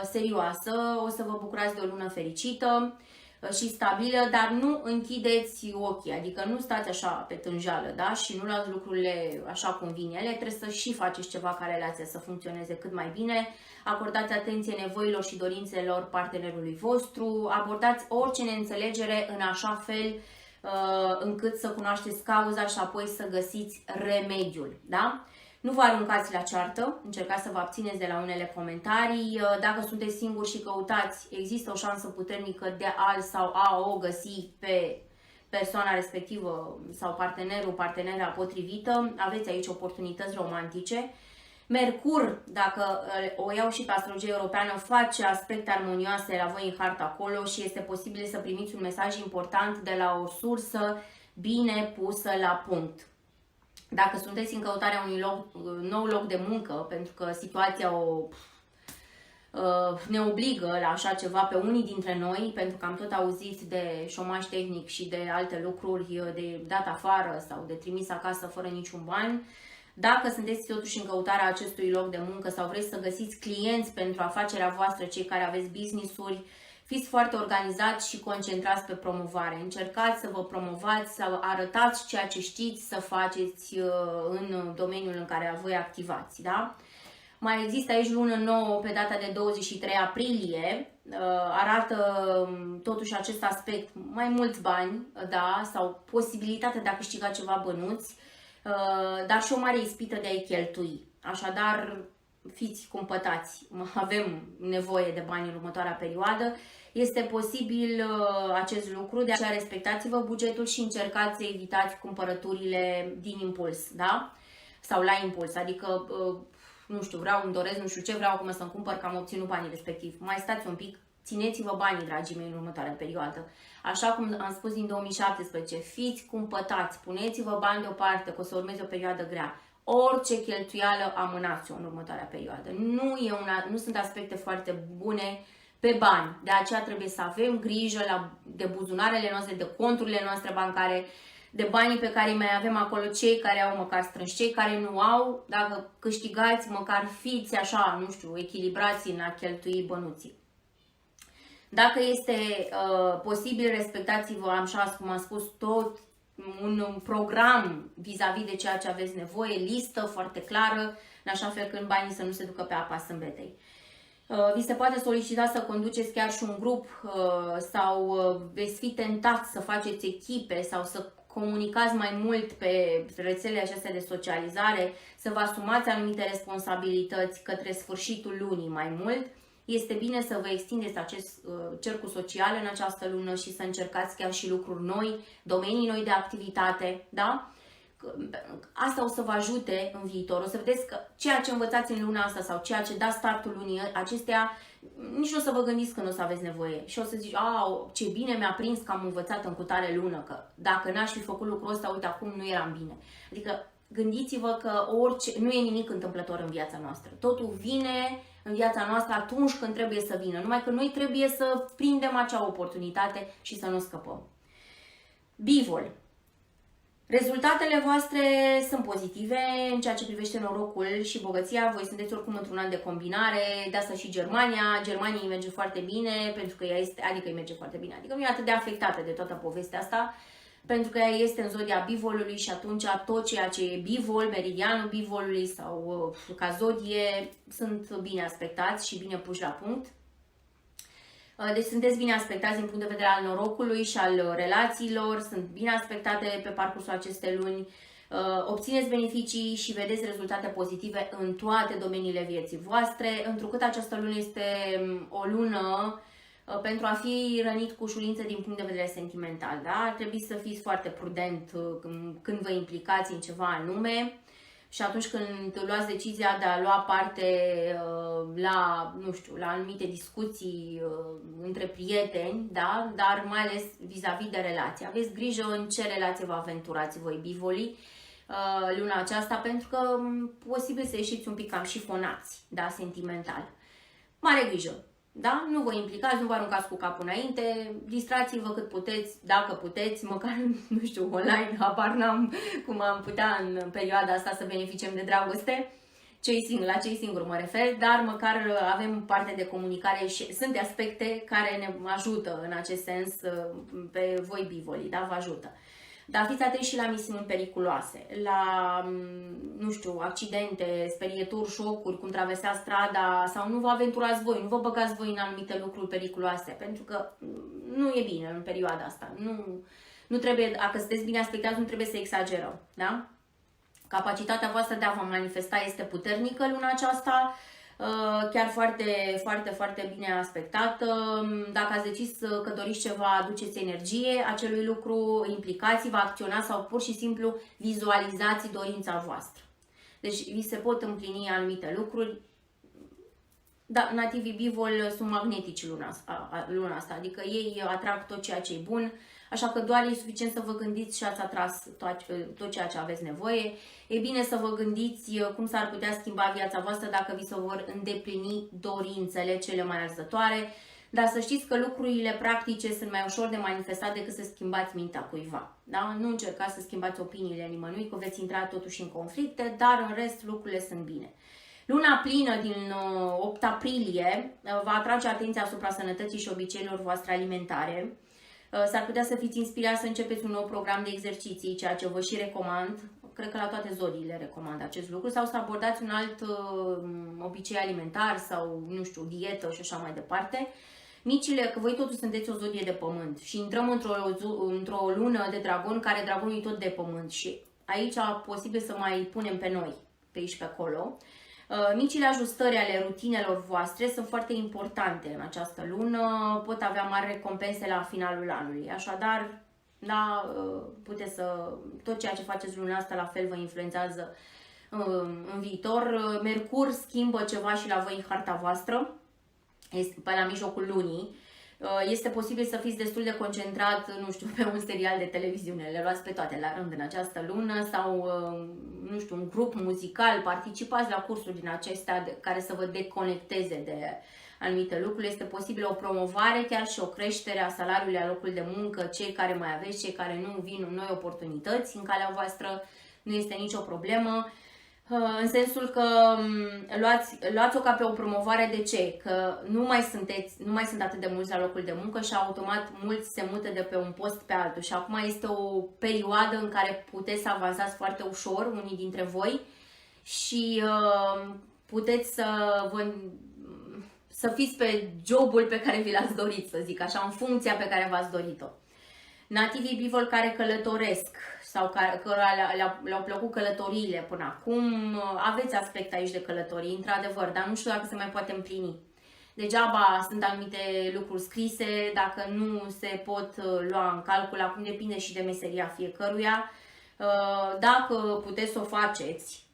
serioasă, o să vă bucurați de o lună fericită și stabilă, dar nu închideți ochii, adică nu stați așa pe tânjală, da? Și nu luați lucrurile așa cum vin ele, trebuie să și faceți ceva ca relația să funcționeze cât mai bine, acordați atenție nevoilor și dorințelor partenerului vostru, abordați orice neînțelegere în așa fel încât să cunoașteți cauza și apoi să găsiți remediul, da? Nu vă aruncați la ceartă, încercați să vă abțineți de la unele comentarii. Dacă sunteți singuri și căutați, există o șansă puternică de a sau a o găsi pe persoana respectivă sau partenera potrivită. Aveți aici oportunități romantice. Mercur, dacă o iau și pe astrologie europeană, face aspecte armonioase la voi în hartă acolo și este posibil să primiți un mesaj important de la o sursă bine pusă la punct. Dacă sunteți în căutarea unui nou loc de muncă, pentru că situația ne obligă la așa ceva pe unii dintre noi, pentru că am tot auzit de șomaj tehnic și de alte lucruri, de dat afară sau de trimis acasă fără niciun ban. Dacă sunteți totuși în căutarea acestui loc de muncă sau vreți să găsiți clienți pentru afacerea voastră, cei care aveți business-uri, fiți foarte organizați și concentrați pe promovare. Încercați să vă promovați, să arătați ceea ce știți să faceți în domeniul în care voi activați. Da? Mai există aici lună nouă pe data de 23 aprilie. Arată totuși acest aspect mai mulți bani, da? Sau posibilitatea de a câștiga ceva bănuți, dar și o mare ispită de a-i cheltui. Așadar, fiți cumpătați, avem nevoie de bani în următoarea perioadă. Este posibil acest lucru, de aceea respectați-vă bugetul și încercați să evitați cumpărăturile din impuls, da? Sau la impuls, adică, nu știu, îmi doresc, nu știu ce, vreau acum să-mi cumpăr că am obținut banii respectiv. Mai stați un pic, țineți-vă banii, dragii mei, în următoarea perioadă. Așa cum am spus din 2017, fiți cumpătați, puneți-vă bani deoparte, că o să urmeze o perioadă grea. Orice cheltuială amânați-o în următoarea perioadă. Nu sunt aspecte foarte bune pe bani. De aceea trebuie să avem grijă de buzunarele noastre, de conturile noastre bancare, de banii pe care îi mai avem acolo, cei care au măcar strânși, cei care nu au, dacă câștigați, măcar fiți așa, nu știu, echilibrați în a cheltui bănuții. Dacă este posibil, respectați-vă, așa cum am spus, tot un program vis-a-vis de ceea ce aveți nevoie, listă foarte clară, în așa fel când banii să nu se ducă pe apa sâmbetei. Vi se poate solicita să conduceți chiar și un grup sau veți fi tentați să faceți echipe sau să comunicați mai mult pe rețelele acestea de socializare, să vă asumați anumite responsabilități către sfârșitul lunii mai mult. Este bine să vă extindeți acest cercul social în această lună și să încercați chiar și lucruri noi, domenii noi de activitate, da? Asta o să vă ajute în viitor. O să vedeți că ceea ce învățați în luna asta sau ceea ce dați startul lunii acestea, nici nu o să vă gândiți când o să aveți nevoie. Și o să zici, ce bine mi-a prins că am învățat în cutare lună, că dacă n-aș fi făcut lucrul ăsta, uite, acum nu eram bine. Adică gândiți-vă că nu e nimic întâmplător în viața noastră. Totul vine în viața noastră atunci când trebuie să vină. Numai că noi trebuie să prindem acea oportunitate și să nu scăpăm. Bivol. Rezultatele voastre sunt pozitive în ceea ce privește norocul și bogăția. Voi sunteți oricum într-un an de combinare, de asta și Germania. Germania îi merge foarte bine, pentru că ea este, adică îi merge foarte bine, adică nu e atât de afectată de toată povestea asta. pentru că ea este în zodia bivolului și atunci tot ceea ce e bivol, meridianul bivolului sau ca zodie sunt bine aspectați și bine puși la punct. Deci sunteți bine aspectați din punct de vedere al norocului și al relațiilor, sunt bine aspectate pe parcursul acestei luni, obțineți beneficii și vedeți rezultate pozitive în toate domeniile vieții voastre, întrucât această lună este o lună pentru a fi rănit cu ușurință din punct de vedere sentimental. Da? Ar trebui să fiți foarte prudent când vă implicați în ceva anume și atunci când luați decizia de a lua parte la, nu știu, la anumite discuții între prieteni, da? Dar mai ales vis-a-vis de relații. Aveți grijă în ce relație vă aventurați voi, bivolii, luna aceasta, pentru că posibil să ieșiți un pic cam șifonați, da? Sentimental. Mare grijă! Da? Nu vă implicați, nu vă aruncați cu capul înainte, distrați-vă cât puteți, dacă puteți, măcar, nu știu, online, habar n-am cum am putea în perioada asta să beneficiem de dragoste, la cei singuri mă refer, dar măcar avem parte de comunicare și sunt aspecte care ne ajută în acest sens pe voi bivolii, da? Vă ajută. Dar fiți atenți și la misiuni periculoase, la, nu știu, accidente, sperieturi, șocuri, cum traversați strada sau nu vă aventurați voi, nu vă băgați voi în anumite lucruri periculoase, pentru că nu e bine în perioada asta. Nu trebuie, dacă sunteți bine aspectați, nu trebuie să exagerăm, da? Capacitatea voastră de a vă manifesta este puternică luna aceasta, chiar foarte bine aspectată. Dacă ați decis că doriți ceva, aduceți energie acelui lucru, implicați-vă, acționați sau pur și simplu vizualizați dorința voastră. Deci vi se pot împlini anumite lucruri. Da, nativii bivol sunt magnetici luna asta, adică ei atrag tot ceea ce e bun, așa că doar e suficient să vă gândiți și ați atras tot ceea ce aveți nevoie. E bine să vă gândiți cum s-ar putea schimba viața voastră dacă vi se vor îndeplini dorințele cele mai arzătoare, dar să știți că lucrurile practice sunt mai ușor de manifestat decât să schimbați mintea cuiva. Da? Nu încercați să schimbați opiniile nimănui, că veți intra totuși în conflicte, dar în rest lucrurile sunt bine. Luna plină din 8 aprilie va atrage atenția asupra sănătății și obiceiurilor voastre alimentare. S-ar putea să fiți inspirați să începeți un nou program de exerciții, ceea ce vă și recomand. Cred că la toate zodiile recomand acest lucru. Sau să abordați un alt obicei alimentar sau, nu știu, dietă și așa mai departe. Micile, că voi totuși sunteți o zodie de pământ și intrăm într-o lună de dragon, care dragonul e tot de pământ. Și aici posibil să mai punem pe noi, pe aici pe acolo. Micile ajustări ale rutinelor voastre sunt foarte importante în această lună, pot avea mari recompense la finalul anului, așadar, da, puteți să, tot ceea ce faceți luna asta la fel vă influențează în viitor. Mercur schimbă ceva și la voi în harta voastră, este pe la mijlocul lunii. Este posibil să fiți destul de concentrat, nu știu, pe un serial de televiziune, le luați pe toate la rând în această lună sau, nu știu, un grup muzical, participați la cursuri din acestea care să vă deconecteze de anumite lucruri. Este posibil o promovare, chiar și o creștere a salariului la locul de muncă, cei care mai aveți, cei care nu vin noi oportunități în calea voastră, nu este nicio problemă. În sensul că luați-o ca pe o promovare. De ce? Că nu mai sunt atât de mulți la locul de muncă și automat mulți se mută de pe un post pe altul. Și acum este o perioadă în care puteți să avansați foarte ușor, unii dintre voi, și puteți să fiți pe jobul pe care vi l-ați dorit, să zic așa, în funcția pe care v-ați dorit-o. Nativii bivol care călătoresc sau cărora le-au plăcut călătoriile până acum, aveți aspect aici de călătorii, într-adevăr, dar nu știu dacă se mai poate împlini. Degeaba sunt anumite lucruri scrise, dacă nu se pot lua în calcul, acum depinde și de meseria fiecăruia. Dacă puteți să o faceți,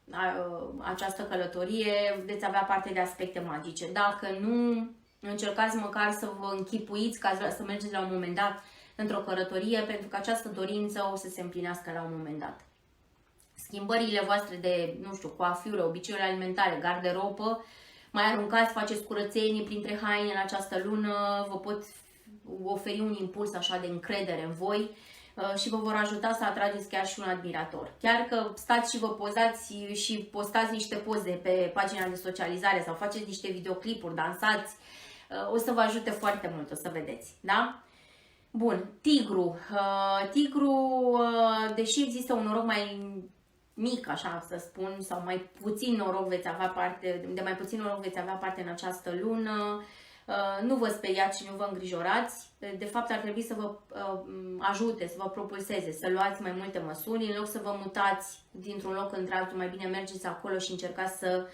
această călătorie, veți avea parte de aspecte magice. Dacă nu, încercați măcar să vă închipuiți că ați vrea să mergeți la un moment dat într-o călătorie, pentru că această dorință o să se împlinească la un moment dat. Schimbările voastre de, nu știu, coafură, obiceiuri alimentare, garderobă, mai aruncați, faceți curățenii printre haine în această lună, vă pot oferi un impuls așa de încredere în voi și vă vor ajuta să atrageți chiar și un admirator. Chiar că stați și vă pozați și postați niște poze pe pagina de socializare sau faceți niște videoclipuri, dansați, o să vă ajute foarte mult, o să vedeți, da? Bun, tigru. Tigru, deși există un noroc mai mic, așa să spun, sau mai puțin noroc veți avea parte, de mai puțin noroc veți avea parte în această lună, nu vă speriați și nu vă îngrijorați. De fapt, ar trebui să vă ajute, să vă propulseze, să luați mai multe măsuri. În loc să vă mutați dintr-un loc într-altul, mai bine mergeți acolo și încercați să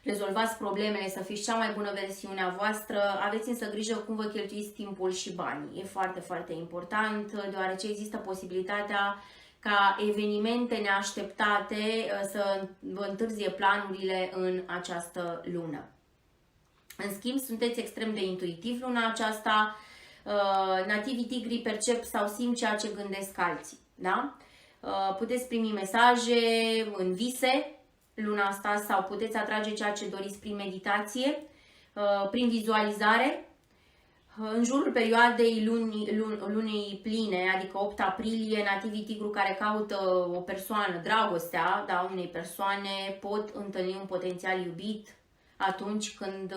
rezolvați problemele, să fiți cea mai bună versiune a voastră. Aveți însă grijă cum vă cheltuiți timpul și banii. E foarte, foarte important, deoarece există posibilitatea ca evenimente neașteptate să vă întârzie planurile în această lună. În schimb, sunteți extrem de intuitiv luna aceasta. Nativii tigri percep sau simt ceea ce gândesc alții. Da? Puteți primi mesaje în vise luna asta sau puteți atrage ceea ce doriți prin meditație, prin vizualizare. În jurul perioadei lunii pline, adică 8 aprilie, nativii tigru care caută o persoană, dragostea, da, unei persoane, pot întâlni un potențial iubit atunci când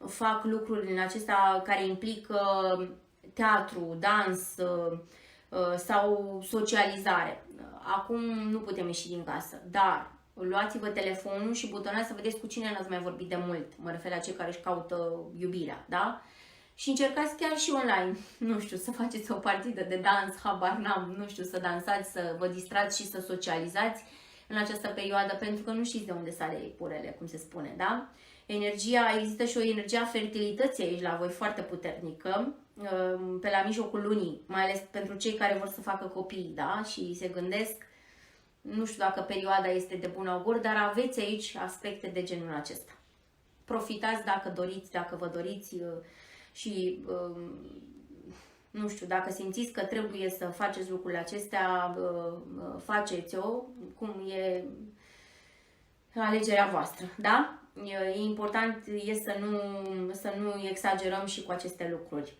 fac lucruri din acestea care implică teatru, dans sau socializare. Acum nu putem ieși din casă, dar luați-vă telefonul și butonați să vedeți cu cine n-ați mai vorbit de mult. Mă refer la cei care își caută iubirea, da? Și încercați chiar și online, nu știu, să faceți o partidă de dans, habar n-am, nu știu, să dansați, să vă distrați și să socializați în această perioadă, pentru că nu știți de unde sare purele, cum se spune, da? Există și o energie a fertilității aici la voi foarte puternică, pe la mijlocul lunii, mai ales pentru cei care vor să facă copii, da? Și se gândesc, nu știu dacă perioada este de bun augur, dar aveți aici aspecte de genul acesta. Profitați dacă doriți, dacă vă doriți și nu știu, dacă simțiți că trebuie să faceți lucrurile acestea, faceți-o, cum e alegerea voastră, da? E important să nu exagerăm și cu aceste lucruri.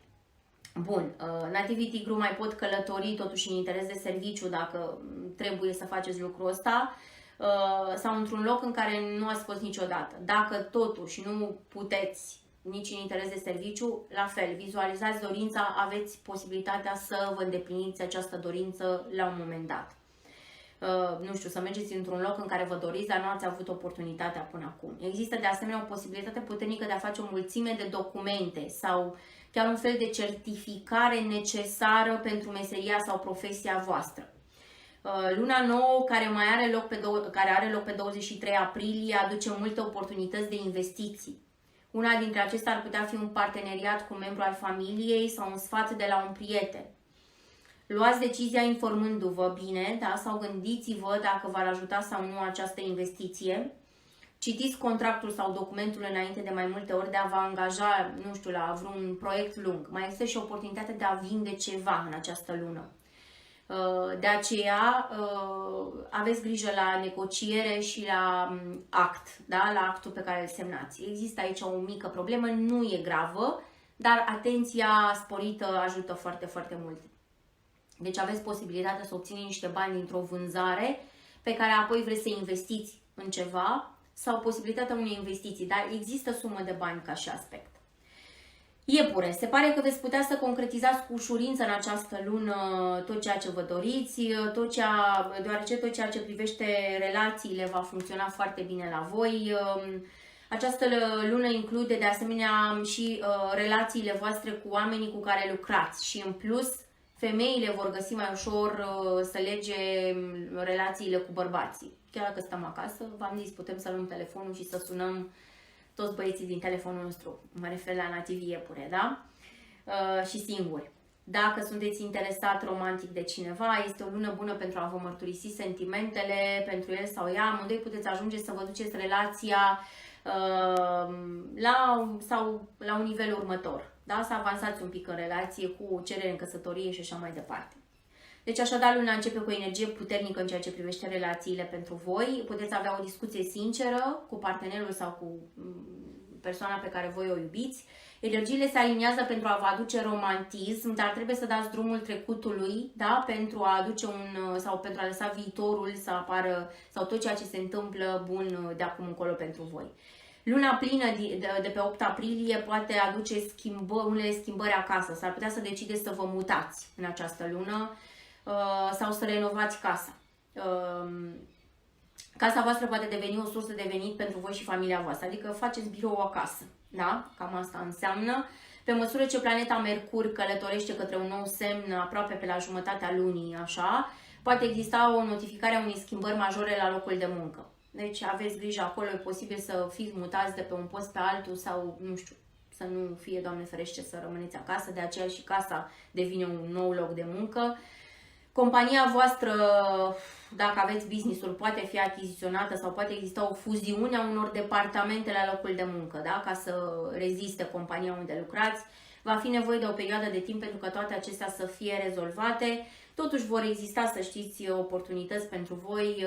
Bun, nativii tigru mai pot călători totuși în interes de serviciu dacă trebuie să faceți lucrul ăsta sau într-un loc în care nu ați fost niciodată. Dacă totuși nu puteți nici în interes de serviciu, la fel, vizualizați dorința, aveți posibilitatea să vă îndepliniți această dorință la un moment dat. Nu știu, să mergeți într-un loc în care vă doriți, dar nu ați avut oportunitatea până acum. Există de asemenea o posibilitate puternică de a face o mulțime de documente sau chiar un fel de certificare necesară pentru meseria sau profesia voastră. Luna nouă, care are loc pe 23 aprilie, aduce multe oportunități de investiții. Una dintre acestea ar putea fi un parteneriat cu un membru al familiei sau un sfat de la un prieten. Luați decizia informându-vă bine, da? Sau gândiți-vă dacă v-ar ajuta sau nu această investiție. Citiți contractul sau documentul înainte de mai multe ori de a vă angaja, nu știu, la vreun proiect lung. Mai există și oportunitatea de a vinde ceva în această lună. De aceea aveți grijă la negociere și la act, da? La actul pe care îl semnați. Există aici o mică problemă, nu e gravă, dar atenția sporită ajută foarte, foarte mult. Deci aveți posibilitatea să obțineți niște bani dintr-o vânzare pe care apoi vreți să investiți în ceva sau posibilitatea unei investiții, dar există sumă de bani ca și aspect. Iepure, se pare că veți putea să concretizați cu ușurință în această lună tot ceea ce vă doriți, deoarece tot ceea ce privește relațiile va funcționa foarte bine la voi. Această lună include de asemenea și relațiile voastre cu oamenii cu care lucrați și în plus femeile vor găsi mai ușor să lege relațiile cu bărbații. Chiar dacă stăm acasă, v-am zis, putem să luăm telefonul și să sunăm toți băieții din telefonul nostru. Mă refer la nativii iepure, da? Și singuri. Dacă sunteți interesat romantic de cineva, este o lună bună pentru a vă mărturisi sentimentele pentru el sau ea. Amândoi puteți ajunge să vă duceți relația la un nivel următor. Da? Să avansați un pic în relație cu cerere în căsătorie și așa mai departe. Deci așadar luna începe cu o energie puternică în ceea ce privește relațiile pentru voi. Puteți avea o discuție sinceră cu partenerul sau cu persoana pe care voi o iubiți. Energiile se aliniază pentru a vă aduce romantism, dar trebuie să dați drumul trecutului, da? Pentru a aduce sau pentru a lăsa viitorul să apară sau tot ceea ce se întâmplă bun de acum încolo pentru voi. Luna plină de pe 8 aprilie poate aduce unele schimbări acasă. S-ar putea să decideți să vă mutați în această lună sau să renovați casa. Casa voastră poate deveni o sursă de venit pentru voi și familia voastră, adică faceți birou acasă, da? Cam asta înseamnă. Pe măsură ce planeta Mercur călătorește către un nou semn aproape pe la jumătatea lunii, așa, poate exista o notificare a unei schimbări majore la locul de muncă. Deci aveți grijă acolo, e posibil să fiți mutați de pe un post pe altul sau, nu știu, să nu fie, Doamne ferește, să rămâneți acasă, de aceea și casa devine un nou loc de muncă. Compania voastră, dacă aveți business-uri, poate fi achiziționată sau poate exista o fuziune a unor departamente la locul de muncă, da? Ca să reziste compania unde lucrați. Va fi nevoie de o perioadă de timp pentru că toate acestea să fie rezolvate. Totuși vor exista, să știți, oportunități pentru voi,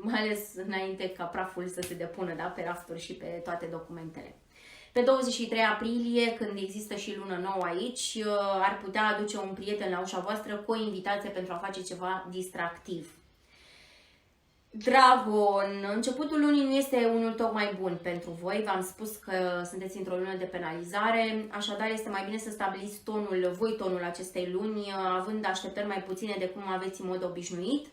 mai ales înainte ca praful să se depună, da? Pe rafturi și pe toate documentele. Pe 23 aprilie, când există și lună nouă aici, ar putea aduce un prieten la ușa voastră cu o invitație pentru a face ceva distractiv. Dragon, începutul lunii nu este unul tocmai bun pentru voi. V-am spus că sunteți într-o lună de penalizare, așadar este mai bine să stabiliți tonul acestei luni, având așteptări mai puține de cum aveți în mod obișnuit.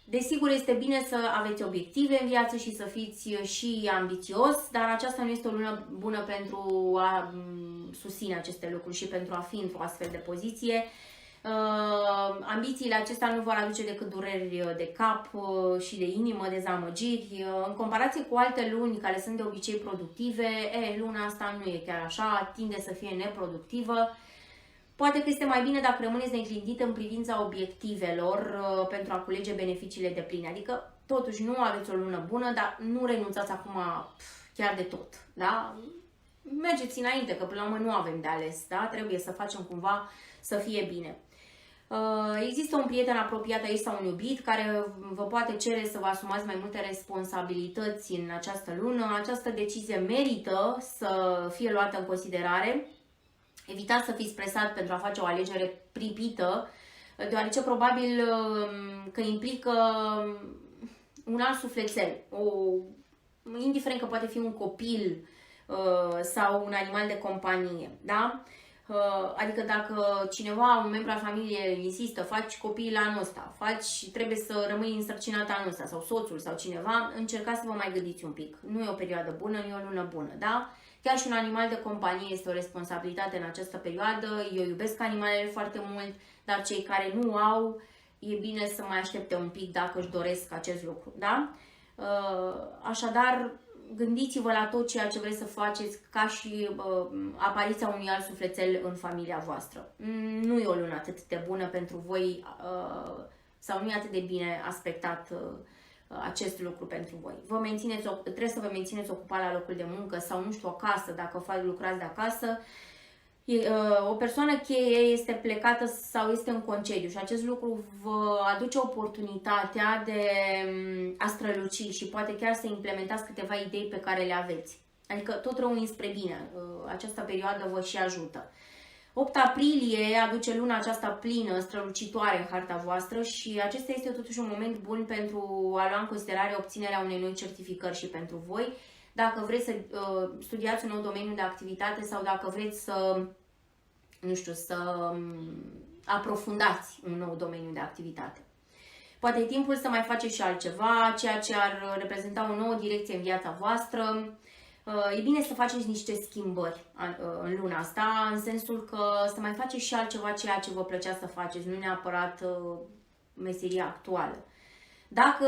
Desigur, este bine să aveți obiective în viață și să fiți și ambițios, dar aceasta nu este o lună bună pentru a susține aceste lucruri și pentru a fi într-o astfel de poziție. Ambițiile acestea nu vor aduce decât dureri de cap și de inimă, dezamăgiri. În comparație cu alte luni care sunt de obicei productive, luna asta nu e chiar așa, tinde să fie neproductivă. Poate că este mai bine dacă rămâneți neclintit în privința obiectivelor pentru a culege beneficiile depline. Adică, totuși, nu aveți o lună bună, dar nu renunțați acum chiar de tot. Da? Mergeți înainte, că până la urmă nu avem de ales. Da? Trebuie să facem cumva să fie bine. Există un prieten apropiat aici sau un iubit care vă poate cere să vă asumați mai multe responsabilități în această lună. Această decizie merită să fie luată în considerare. Evitați să fiți presat pentru a face o alegere pripită, deoarece probabil că implică un alt sufletel, indiferent că poate fi un copil sau un animal de companie, da? Adică dacă cineva, un membru al familiei insistă, faci copii la anul ăsta, trebuie să rămâi însărcinat anul ăsta, sau soțul sau cineva, încercați să vă mai gândiți un pic. Nu e o perioadă bună, nu e o lună bună, da? Chiar și un animal de companie este o responsabilitate în această perioadă. Eu iubesc animalele foarte mult, dar cei care nu au, e bine să mai aștepte un pic dacă își doresc acest lucru, da? Așadar, gândiți-vă la tot ceea ce vreți să faceți ca și apariția unui alt sufletel în familia voastră. Nu e o lună atât de bună pentru voi sau nu e atât de bine aspectat acest lucru pentru voi. Trebuie să vă mențineți ocupat la locul de muncă sau, nu știu, acasă, dacă lucrați de acasă. O persoană cheie este plecată sau este în concediu și acest lucru vă aduce oportunitatea de a străluci și poate chiar să implementați câteva idei pe care le aveți. Adică tot rău înspre bine. Această perioadă vă și ajută. 8 aprilie aduce luna aceasta plină, strălucitoare în harta voastră și acesta este totuși un moment bun pentru a lua în considerare obținerea unei noi certificări și pentru voi. Dacă vreți să studiați un nou domeniu de activitate sau dacă vreți să, nu știu, să aprofundați un nou domeniu de activitate. Poate e timpul să mai faceți și altceva, ceea ce ar reprezenta o nouă direcție în viața voastră. E bine să faceți niște schimbări în luna asta, în sensul că să mai faceți și altceva ceea ce vă plăcea să faceți, nu neapărat meseria actuală. Dacă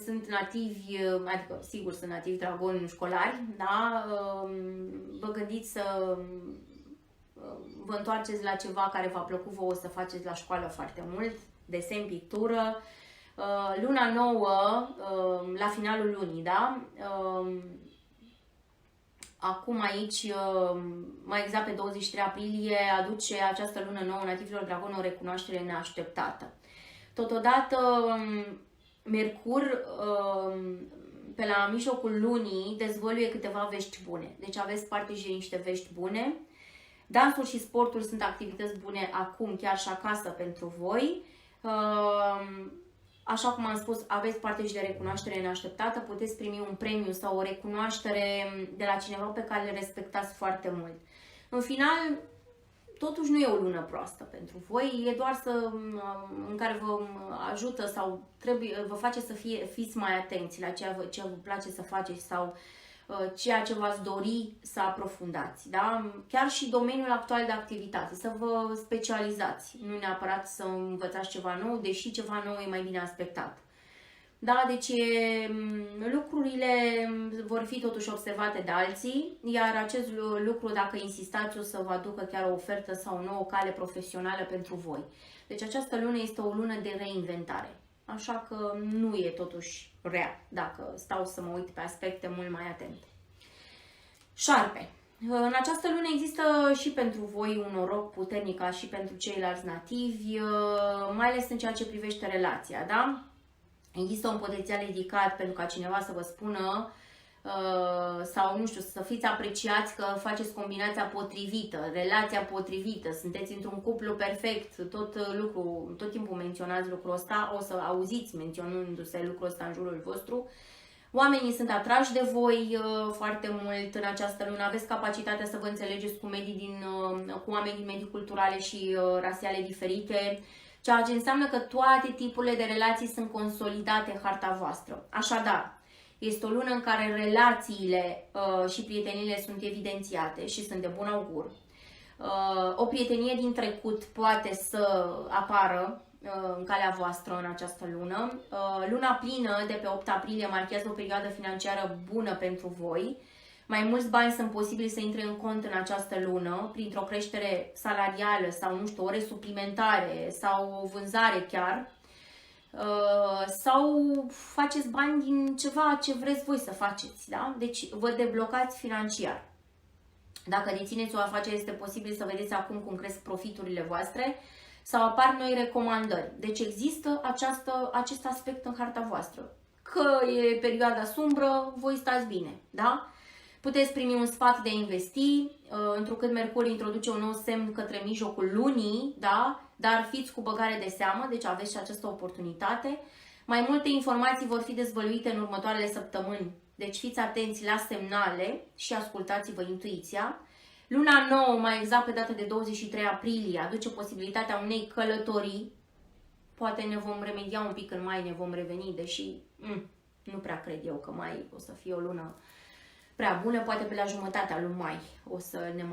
sunt nativi, adică sigur sunt nativi dragoni școlari, da, vă gândiți să vă întoarceți la ceva care v-a plăcut vouă să faceți la școală foarte mult, desen, pictură. Luna nouă, la finalul lunii, da? Acum aici, mai exact pe 23 aprilie, aduce această lună nouă nativilor dragon o recunoaștere neașteptată. Totodată, Mercur, pe la mijlocul lunii, dezvăluie câteva vești bune. Deci aveți parte și de niște vești bune. Dansul și sportul sunt activități bune acum, chiar și acasă pentru voi. Așa cum am spus, aveți parte și de recunoaștere neașteptată, puteți primi un premiu sau o recunoaștere de la cineva pe care le respectați foarte mult. În final, totuși nu e o lună proastă pentru voi, e doar în care vă ajută sau vă face să fiți mai atenți la ce vă place să faceți sau ceea ce v-ați dori să aprofundați. Da? Chiar și domeniul actual de activitate, să vă specializați, nu neapărat să învățați ceva nou, deși ceva nou e mai bine aspectat. Da, deci lucrurile vor fi totuși observate de alții, iar acest lucru, dacă insistați, o să vă aducă chiar o ofertă sau o nouă cale profesională pentru voi. Deci această lună este o lună de reinventare, așa că nu e totuși rea, dacă stau să mă uit pe aspecte mult mai atente. Șarpe. În această lună există și pentru voi un noroc puternic, ca și pentru ceilalți nativi, mai ales în ceea ce privește relația, da? Există un potențial ridicat pentru ca cineva să vă spună sau, nu știu, să fiți apreciați că faceți combinația potrivită, relația potrivită, sunteți într-un cuplu perfect, tot timpul menționați lucrul ăsta, o să auziți menționându-se lucrul ăsta în jurul vostru. Oamenii sunt atrași de voi foarte mult în această lună, aveți capacitatea să vă înțelegeți cu oameni din medii culturale și rasiale diferite, ceea ce înseamnă că toate tipurile de relații sunt consolidate în harta voastră. Așadar, este o lună în care relațiile și prieteniile sunt evidențiate și sunt de bun augur. O prietenie din trecut poate să apară în calea voastră în această lună. Luna plină de pe 8 aprilie marchează o perioadă financiară bună pentru voi. Mai mulți bani sunt posibili să intre în cont în această lună, printr-o creștere salarială sau, nu știu, ore suplimentare sau o vânzare chiar. Sau faceți bani din ceva ce vreți voi să faceți, da? Deci vă deblocați financiar. Dacă dețineți o afacere, este posibil să vedeți acum cum cresc profiturile voastre sau apar noi recomandări. Deci există acest aspect în harta voastră. Că e perioada sumbră, voi stați bine, da? Puteți primi un sfat de a investi, întrucât Mercur introduce un nou semn către mijlocul lunii, da? Dar fiți cu băgare de seamă, deci aveți și această oportunitate. Mai multe informații vor fi dezvăluite în următoarele săptămâni, deci fiți atenți la semnale și ascultați-vă intuiția. Luna nouă, mai exact pe data de 23 aprilie, aduce posibilitatea unei călătorii. Poate ne vom remedia un pic în mai, ne vom reveni, deși nu prea cred eu că mai o să fie o lună prea bună, poate pe la jumătatea lui mai o să ne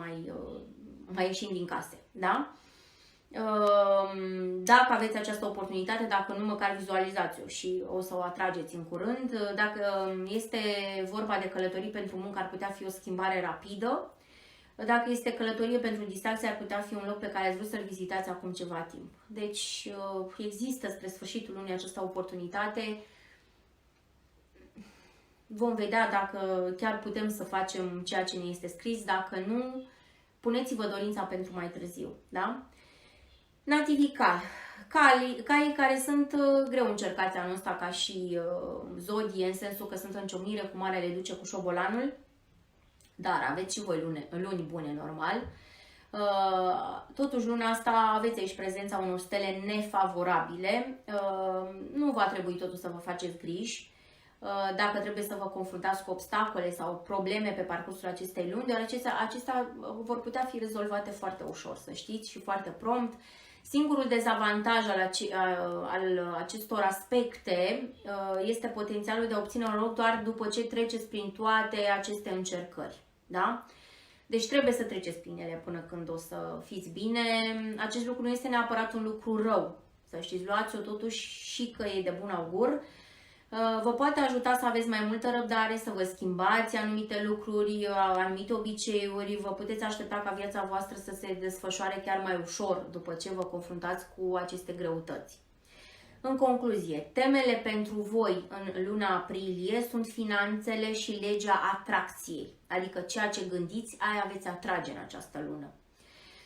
mai ieșim din case, da? Dacă aveți această oportunitate, dacă nu, măcar vizualizați-o și o să o atrageți în curând. Dacă este vorba de călătorii pentru muncă, ar putea fi o schimbare rapidă. Dacă este călătorie pentru distracție, ar putea fi un loc pe care ați vrut să-l vizitați acum ceva timp. Deci există spre sfârșitul lunii această oportunitate. Vom vedea dacă chiar putem să facem ceea ce ne este scris. Dacă nu, puneți-vă dorința pentru mai târziu, da? Nativii caii care sunt greu încercați anul ăsta ca și zodie, în sensul că sunt în ciocnire cu Marele Duce cu șobolanul, dar aveți și voi luni bune, normal. Totuși, luna asta aveți aici prezența unor stele nefavorabile. Nu va trebui totuși să vă faceți griji dacă trebuie să vă confruntați cu obstacole sau probleme pe parcursul acestei luni, deoarece acestea vor putea fi rezolvate foarte ușor, să știți, și foarte prompt. Singurul dezavantaj al acestor aspecte este potențialul de a obține noroc doar după ce treceți prin toate aceste încercări, da? Deci trebuie să treceți prin ele până când o să fiți bine. Acest lucru nu este neapărat un lucru rău, să știți, luați-o totuși și că e de bun augur. Vă poate ajuta să aveți mai multă răbdare, să vă schimbați anumite lucruri, anumite obiceiuri, vă puteți aștepta ca viața voastră să se desfășoare chiar mai ușor după ce vă confruntați cu aceste greutăți. În concluzie, temele pentru voi în luna aprilie sunt finanțele și legea atracției, adică ceea ce gândiți, aia veți atrage în această lună.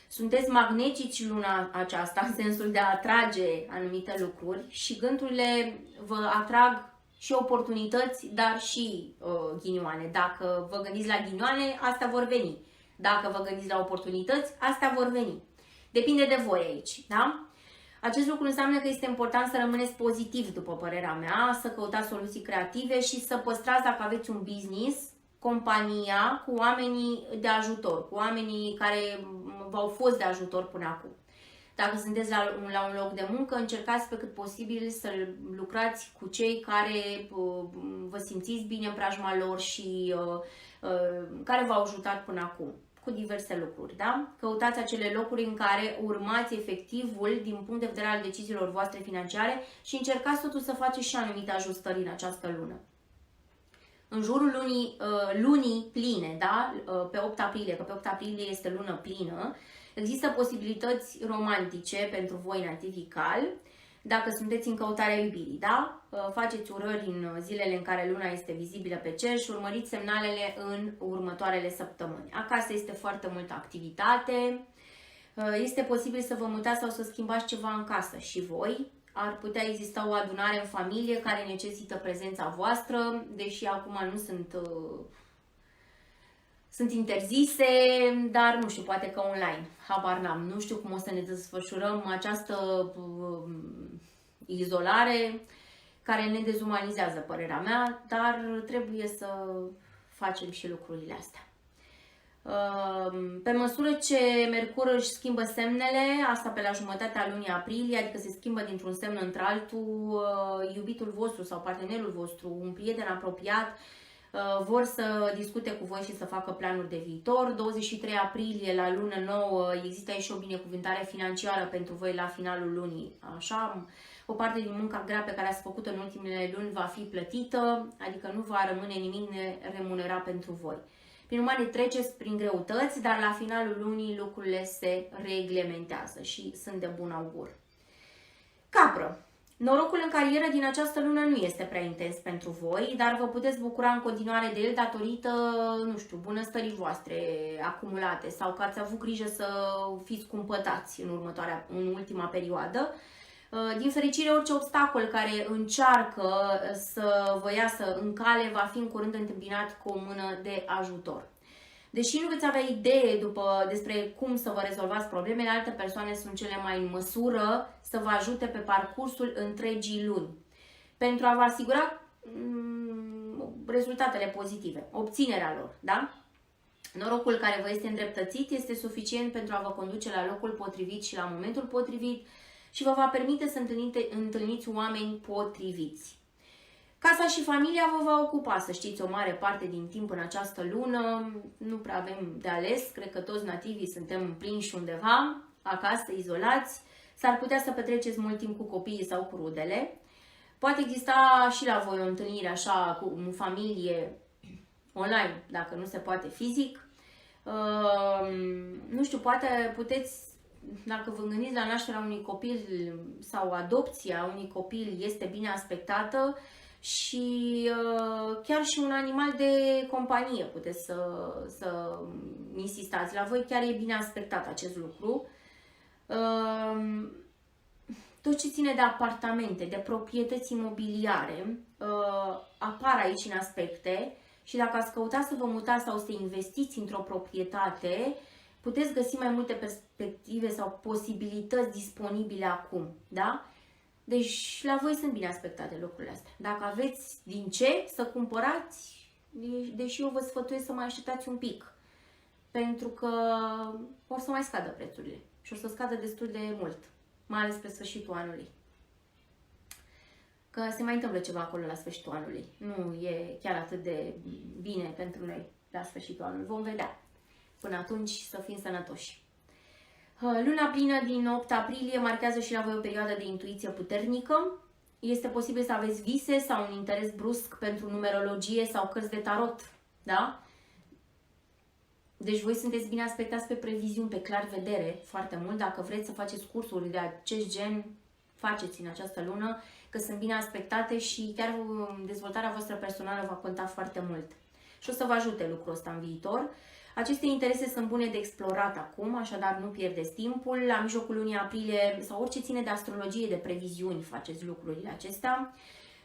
Sunteți magnetici luna aceasta în sensul de a atrage anumite lucruri și gândurile vă atrag și oportunități, dar și ghinioane. Dacă vă gândiți la ghinioane, astea vor veni. Dacă vă gândiți la oportunități, astea vor veni. Depinde de voi aici, da? Acest lucru înseamnă că este important să rămâneți pozitiv, după părerea mea, să căutați soluții creative și să păstrați, dacă aveți un business, compania cu oamenii de ajutor, cu oamenii care v-au fost de ajutor până acum. Dacă sunteți la un loc de muncă, încercați pe cât posibil să lucrați cu cei care vă simțiți bine în preajma lor și care v-au ajutat până acum cu diverse lucruri, da? Căutați acele locuri în care urmați efectivul din punct de vedere al deciziilor voastre financiare și încercați totuși să faceți și anumite ajustări în această lună. În jurul lunii pline, da? Pe 8 aprilie, că pe 8 aprilie este lună plină, există posibilități romantice pentru voi nativi cal, dacă sunteți în căutarea iubirii, da? Faceți urări în zilele în care luna este vizibilă pe cer și urmăriți semnalele în următoarele săptămâni. Acasă este foarte multă activitate, este posibil să vă mutați sau să schimbați ceva în casă și voi. Ar putea exista o adunare în familie care necesită prezența voastră, deși acum nu sunt interzise, dar nu știu, poate că online, habar n-am. Nu știu cum o să ne desfășurăm această izolare care ne dezumanizează, părerea mea, dar trebuie să facem și lucrurile astea. Pe măsură ce Mercur își schimbă semnele, asta pe la jumătatea lunii aprilie, adică se schimbă dintr-un semn într-altul, iubitul vostru sau partenerul vostru, un prieten apropiat, vor să discute cu voi și să facă planuri de viitor. 23 aprilie, la lună nouă, există aici o binecuvântare financiară pentru voi la finalul lunii. Așa, o parte din munca grea pe care ați făcut-o în ultimele luni va fi plătită, adică nu va rămâne nimic neremunerat pentru voi. Prin urmare, treceți prin greutăți, dar la finalul lunii lucrurile se reglementează și sunt de bun augur. Capră. Norocul în carieră din această lună nu este prea intens pentru voi, dar vă puteți bucura în continuare de el datorită, nu știu, bunăstării voastre acumulate sau că ați avut grijă să fiți cumpătați în ultima perioadă. Din fericire, orice obstacol care încearcă să vă iasă în cale va fi în curând întâmpinat cu o mână de ajutor. Deși nu veți avea idee despre cum să vă rezolvați problemele, alte persoane sunt cele mai în măsură să vă ajute pe parcursul întregii luni. Pentru a vă asigura rezultatele pozitive, obținerea lor, da? Norocul care vă este îndreptățit este suficient pentru a vă conduce la locul potrivit și la momentul potrivit și vă va permite să întâlniți oameni potriviți. Casa și familia vă va ocupa, să știți, o mare parte din timp în această lună. Nu prea avem de ales, cred că toți nativii suntem prinși undeva, acasă, izolați. S-ar putea să petreceți mult timp cu copiii sau cu rudele. Poate exista și la voi o întâlnire așa cu familie online, dacă nu se poate fizic. Nu știu, poate puteți, dacă vă gândiți la nașterea unui copil sau adopția unui copil, este bine aspectată și chiar și un animal de companie puteți să insistați. La voi chiar e bine aspectat acest lucru. Tot ce ține de apartamente, de proprietăți imobiliare, apar aici în aspecte și dacă ați căuta să vă mutați sau să investiți într-o proprietate, puteți găsi mai multe perspective sau posibilități disponibile acum, da? Deci la voi sunt bine aspectate lucrurile astea. Dacă aveți din ce să cumpărați, deși eu vă sfătuiesc să mai așteptați un pic, pentru că o să mai scadă prețurile și o să scadă destul de mult, mai ales pe sfârșitul anului. Că se mai întâmplă ceva acolo la sfârșitul anului. Nu e chiar atât de bine pentru noi la sfârșitul anului. Vom vedea. Până atunci să fim sănătoși. Luna plină din 8 aprilie marchează și la voi o perioadă de intuiție puternică. Este posibil să aveți vise sau un interes brusc pentru numerologie sau cărți de tarot. Da? Deci voi sunteți bine aspectați pe previziuni, pe clar vedere foarte mult. Dacă vreți să faceți cursuri de acest gen, faceți în această lună, că sunt bine aspectate și chiar dezvoltarea voastră personală va conta foarte mult. Și o să vă ajute lucrul ăsta în viitor. Aceste interese sunt bune de explorat acum, așadar nu pierdeți timpul. La mijlocul lunii aprilie sau orice ține de astrologie, de previziuni, faceți lucrurile acestea.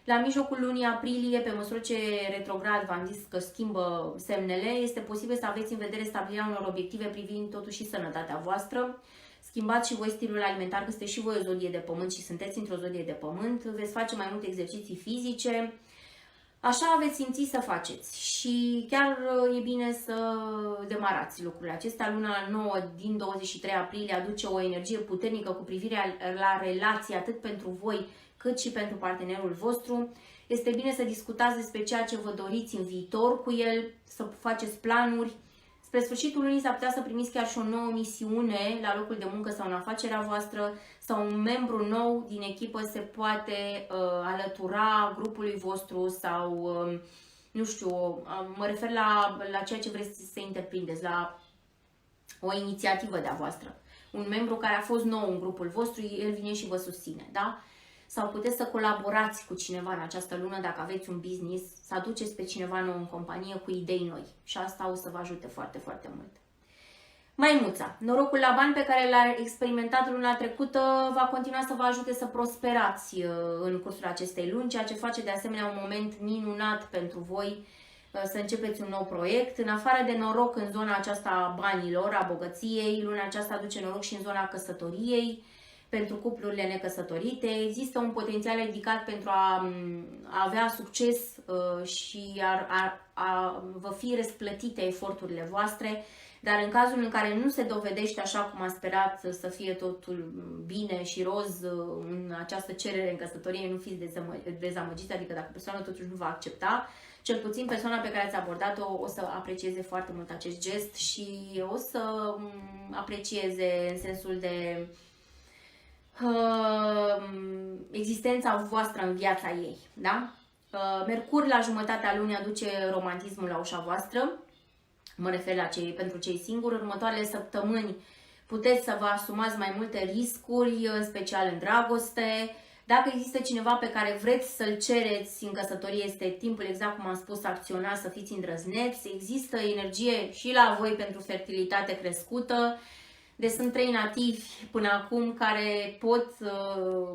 La mijlocul lunii aprilie, pe măsură ce retrograd v-am zis că schimbă semnele, este posibil să aveți în vedere stabilirea unor obiective privind totuși sănătatea voastră, schimbați și voi stilul alimentar, că sunteți și voi o zodie de pământ și sunteți într-o zodie de pământ, veți face mai multe exerciții fizice, așa veți simți să faceți și chiar e bine să demarați lucrurile acestea. Luna nouă din 23 aprilie aduce o energie puternică cu privire la relații atât pentru voi cât și pentru partenerul vostru. Este bine să discutați despre ceea ce vă doriți în viitor cu el, să faceți planuri. Spre sfârșitul lunii s-ar putea să primiți chiar și o nouă misiune la locul de muncă sau în afacerea voastră, sau un membru nou din echipă se poate alătura grupului vostru sau, nu știu, mă refer la ceea ce vreți să întreprindeți, la o inițiativă de-a voastră. Un membru care a fost nou în grupul vostru, el vine și vă susține, da? Sau puteți să colaborați cu cineva în această lună dacă aveți un business, să aduceți pe cineva nou în companie cu idei noi și asta o să vă ajute foarte, foarte mult. Maimuța, norocul la bani pe care l-a experimentat luna trecută va continua să vă ajute să prosperați în cursul acestei luni, ceea ce face de asemenea un moment minunat pentru voi să începeți un nou proiect. În afară de noroc în zona aceasta a banilor, a bogăției, luna aceasta aduce noroc și în zona căsătoriei, pentru cuplurile necăsătorite. Există un potențial ridicat pentru a avea succes și a vă fi răsplătite eforturile voastre, dar în cazul în care nu se dovedește așa cum a sperat să fie totul bine și roz în această cerere în căsătorie, nu fiți dezamăgiți, adică dacă persoana totuși nu va accepta, cel puțin persoana pe care ați abordat-o o să aprecieze foarte mult acest gest și o să aprecieze în sensul de existența voastră în viața ei, da? Mercur la jumătatea lunii aduce romantismul la ușa voastră, mă refer la pentru cei singuri. Următoarele săptămâni puteți să vă asumați mai multe riscuri, în special în dragoste. Dacă există cineva pe care vreți să-l cereți în căsătorie, este timpul, exact cum am spus, să acționați, să fiți îndrăzneți. Există energie și la voi pentru fertilitate crescută. Deci sunt 3 nativi până acum care pot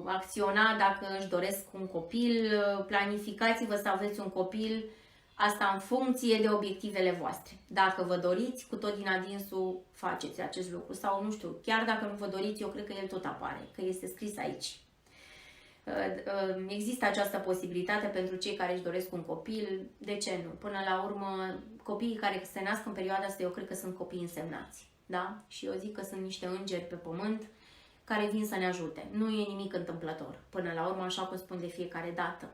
acționa dacă își doresc un copil. Planificați-vă să aveți un copil, asta în funcție de obiectivele voastre. Dacă vă doriți, cu tot din adinsul faceți acest lucru. Sau nu știu, chiar dacă nu vă doriți, eu cred că el tot apare, că este scris aici. Există această posibilitate pentru cei care își doresc un copil, de ce nu? Până la urmă, copiii care se nasc în perioada asta, eu cred că sunt copii însemnați. Da? Și eu zic că sunt niște îngeri pe pământ care vin să ne ajute. Nu e nimic întâmplător. Până la urmă, așa cum spun de fiecare dată.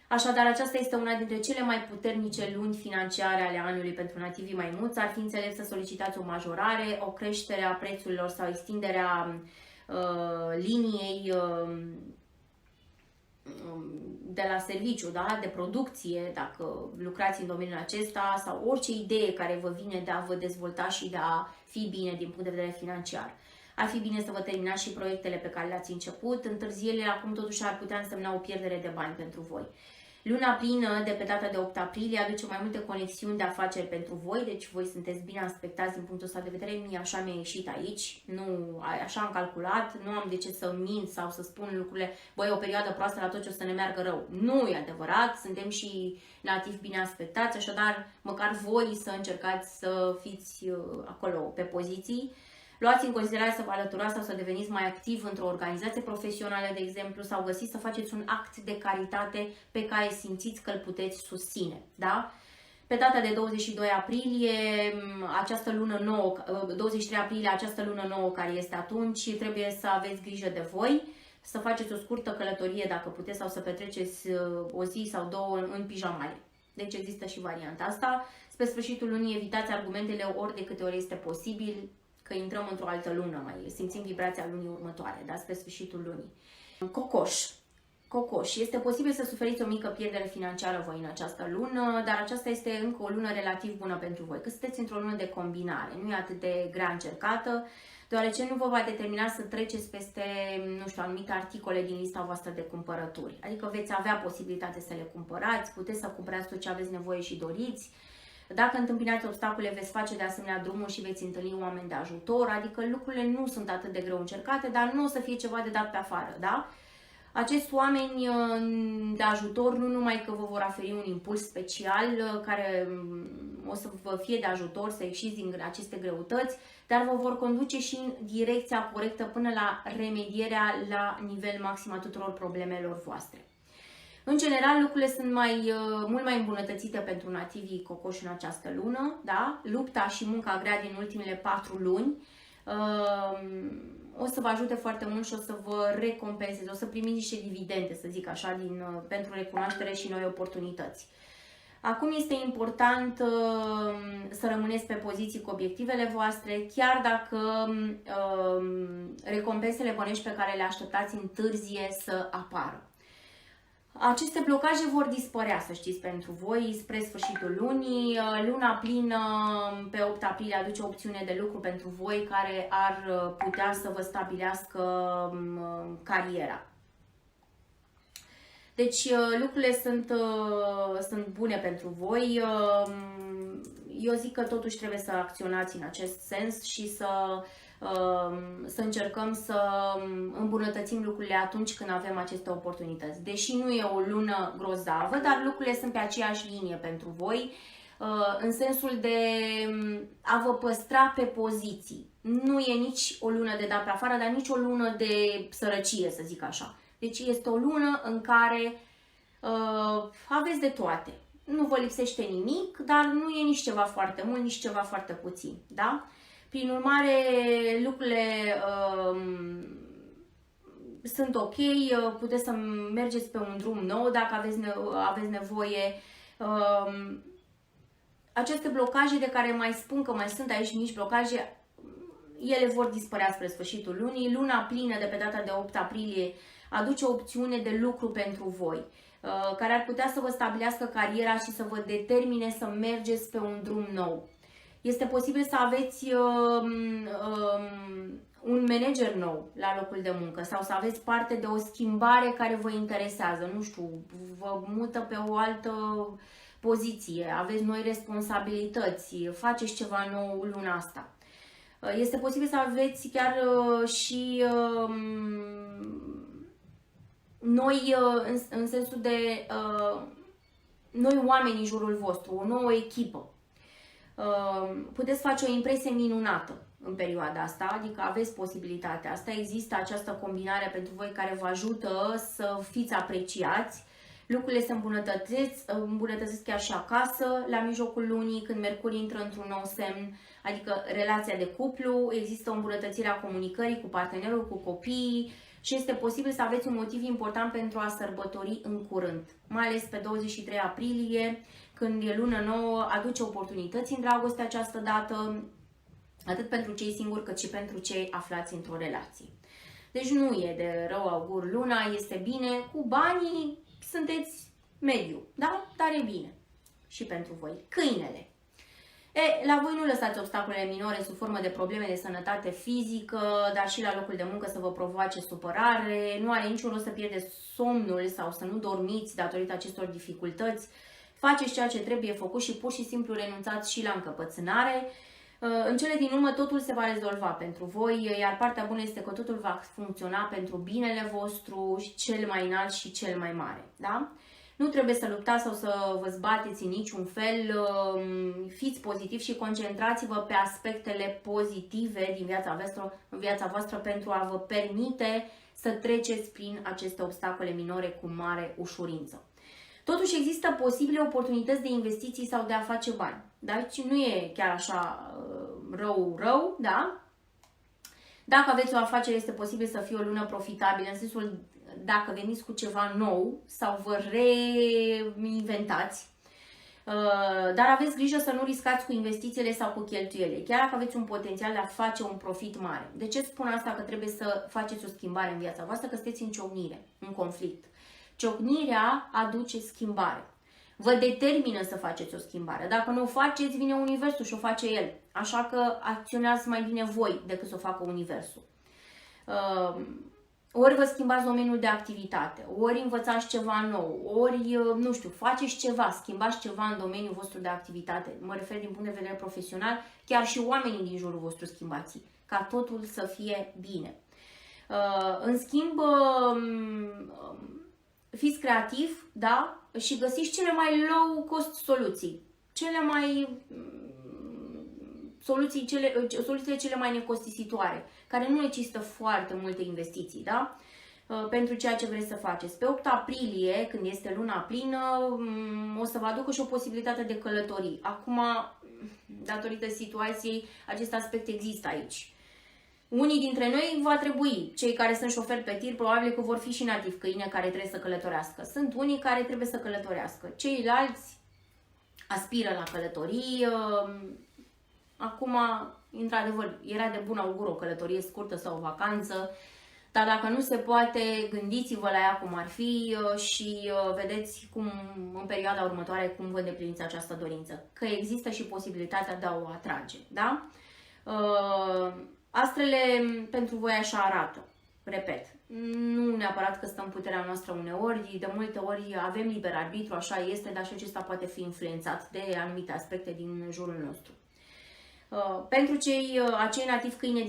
Așadar, aceasta este una dintre cele mai puternice luni financiare ale anului pentru nativii maimuți. Ar fi înțelept să solicitați o majorare, o creștere a prețurilor sau extinderea liniei de la serviciu, da? De producție, dacă lucrați în domeniul acesta, sau orice idee care vă vine de a vă dezvolta și de a fi bine din punct de vedere financiar. Ar fi bine să vă terminați și proiectele pe care le-ați început. Întârzierile acum totuși ar putea însemna o pierdere de bani pentru voi. Luna plină de pe data de 8 aprilie aduce mai multe conexiuni de afaceri pentru voi, deci voi sunteți bine aspectați din punctul ăsta de vedere. Mie așa mi-a ieșit aici, nu, așa am calculat, nu am de ce să mint sau să spun lucrurile, băi, o perioadă proastă la tot ce o să ne meargă rău. Nu e adevărat, suntem și nativi bine aspectați, așadar măcar voi să încercați să fiți acolo pe poziții. Luați în considerare să vă alăturați sau să deveniți mai activ într-o organizație profesională, de exemplu, sau găsiți să faceți un act de caritate pe care simțiți că îl puteți susține. Da? Pe data de 22 aprilie, această lună nouă, 23 aprilie, această lună nouă care este atunci, trebuie să aveți grijă de voi, să faceți o scurtă călătorie dacă puteți sau să petreceți o zi sau două în pijamale. Deci există și varianta asta. Spre sfârșitul lunii evitați argumentele ori de câte ori este posibil, că intrăm într-o altă lună, mai simțim vibrația lunii următoare, dar spre sfârșitul lunii. Cocoș. Este posibil să suferiți o mică pierdere financiară voi în această lună, dar aceasta este încă o lună relativ bună pentru voi, că sunteți într-o lună de combinare, nu e atât de grea încercată, deoarece nu vă va determina să treceți peste, nu știu, anumite articole din lista voastră de cumpărături. Adică veți avea posibilitate să le cumpărați, puteți să cumpărați tot ce aveți nevoie și doriți. Dacă întâmpinați obstacole, veți face de asemenea drumul și veți întâlni oameni de ajutor, adică lucrurile nu sunt atât de greu încercate, dar nu o să fie ceva de dat pe afară, da? Acești oameni de ajutor nu numai că vă vor oferi un impuls special, care o să vă fie de ajutor să ieșiți din aceste greutăți, dar vă vor conduce și în direcția corectă până la remedierea la nivel maxim a tuturor problemelor voastre. În general, lucrurile sunt mult mai îmbunătățite pentru nativii cocoși în această lună, da? Lupta și munca grea din ultimele 4 luni o să vă ajute foarte mult și o să vă recompenseze, o să primiți niște dividende, să zic așa, pentru recunoaștere și noi oportunități. Acum este important să rămâneți pe poziții cu obiectivele voastre, chiar dacă recompensele bănești pe care le așteptați întârzie să apară. Aceste blocaje vor dispărea, să știți, pentru voi spre sfârșitul lunii. Luna plină pe 8 aprilie aduce o opțiune de lucru pentru voi care ar putea să vă stabilească cariera. Deci lucrurile sunt bune pentru voi. Eu zic că totuși trebuie să acționați în acest sens și să încercăm să îmbunătățim lucrurile atunci când avem aceste oportunități. Deși nu e o lună grozavă, dar lucrurile sunt pe aceeași linie pentru voi, în sensul de a vă păstra pe poziții. Nu e nici o lună de dat pe afară, dar nici o lună de sărăcie, să zic așa. Deci este o lună în care aveți de toate. Nu vă lipsește nimic, dar nu e nici ceva foarte mult, nici ceva foarte puțin. Da? Prin urmare, lucrurile sunt ok, puteți să mergeți pe un drum nou dacă aveți nevoie. Aceste blocaje de care mai spun că mai sunt aici mici blocaje, ele vor dispărea spre sfârșitul lunii. Luna plină de pe data de 8 aprilie aduce o opțiune de lucru pentru voi, care ar putea să vă stabilească cariera și să vă determine să mergeți pe un drum nou. Este posibil să aveți un manager nou la locul de muncă sau să aveți parte de o schimbare care vă interesează, nu știu, vă mută pe o altă poziție, aveți noi responsabilități, faceți ceva nou luna asta. Este posibil să aveți chiar și noi, în sensul de noi oameni în jurul vostru, o nouă echipă. Puteți face o impresie minunată în perioada asta, adică aveți posibilitatea asta, există această combinare pentru voi care vă ajută să fiți apreciați. Lucrurile se îmbunătățesc chiar și acasă, la mijlocul lunii, când Mercur intră într-un nou semn, adică relația de cuplu, există o îmbunătățire a comunicării cu partenerul, cu copiii și este posibil să aveți un motiv important pentru a sărbători în curând, mai ales pe 23 aprilie, când e lună nouă, aduce oportunități în dragoste această dată, atât pentru cei singuri cât și pentru cei aflați într-o relație. Deci nu e de rău augur luna, este bine, cu banii sunteți mediu, da? Dar e bine și pentru voi. Câinele. La voi nu lăsați obstacolele minore sub formă de probleme de sănătate fizică, dar și la locul de muncă să vă provoace supărare. Nu are niciun rost să pierdeți somnul sau să nu dormiți datorită acestor dificultăți. Faceți ceea ce trebuie făcut și pur și simplu renunțați și la încăpățânare. În cele din urmă totul se va rezolva pentru voi, iar partea bună este că totul va funcționa pentru binele vostru, cel mai înalt și cel mai mare. Da? Nu trebuie să luptați sau să vă zbateți în niciun fel, fiți pozitivi și concentrați-vă pe aspectele pozitive din viața voastră pentru a vă permite să treceți prin aceste obstacole minore cu mare ușurință. Totuși există posibile oportunități de investiții sau de a face bani. Deci nu e chiar așa rău, da? Dacă aveți o afacere, este posibil să fie o lună profitabilă, în sensul dacă veniți cu ceva nou sau vă reinventați. Dar aveți grijă să nu riscați cu investițiile sau cu cheltuielile, chiar dacă aveți un potențial de a face un profit mare. De ce spun asta? Că trebuie să faceți o schimbare în viața voastră, că sunteți în ciocnire, în conflict. Ciocnirea aduce schimbare. Vă determină să faceți o schimbare. Dacă nu o faceți, vine universul și o face el. Așa că acționați mai bine voi decât să o facă universul. Ori vă schimbați domeniul de activitate, ori învățați ceva nou, ori, nu știu, faceți ceva, schimbați ceva în domeniul vostru de activitate. Mă refer din punct de vedere profesional, chiar și oamenii din jurul vostru schimbați, ca totul să fie bine. În schimb, fiți creativi, da? Și găsiți cele mai low cost soluții. soluțiile cele mai necostisitoare, care nu necesită foarte multe investiții, da? Pentru ceea ce vreți să faceți. Pe 8 aprilie, când este luna plină, o să vă aducă și o posibilitate de călătorii. Acum, datorită situației, acest aspect există aici. Unii dintre noi va trebui, cei care sunt șoferi pe tir, probabil că vor fi și nativi câine care trebuie să călătorească. Sunt unii care trebuie să călătorească. Ceilalți aspiră la călătorii. Acum, într-adevăr, era de bun augur o călătorie scurtă sau o vacanță, dar dacă nu se poate, gândiți-vă la ea cum ar fi și vedeți cum în perioada următoare cum vă îndepliniți această dorință. Că există și posibilitatea de a o atrage, da? Astrele pentru voi așa arată. Repet, nu neapărat că stă în puterea noastră uneori, de multe ori avem liber arbitru, așa este, dar și acesta poate fi influențat de anumite aspecte din jurul nostru. Pentru acei nativi câine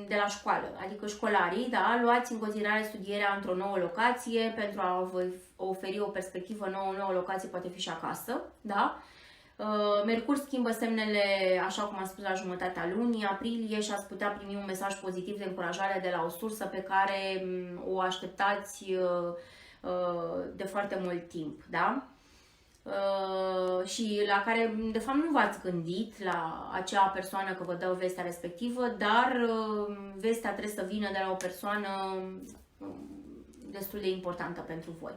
de la școală, adică școlarii, da, luați în considerare studierea într-o nouă locație pentru a vă oferi o perspectivă nouă. O nouă locație poate fi și acasă, da? Mercur schimbă semnele, așa cum am spus, la jumătatea lunii aprilie și ați putea primi un mesaj pozitiv de încurajare de la o sursă pe care o așteptați de foarte mult timp, da? Și la care, de fapt, nu v-ați gândit la acea persoană că vă dă vestea respectivă, dar vestea trebuie să vină de la o persoană destul de importantă pentru voi.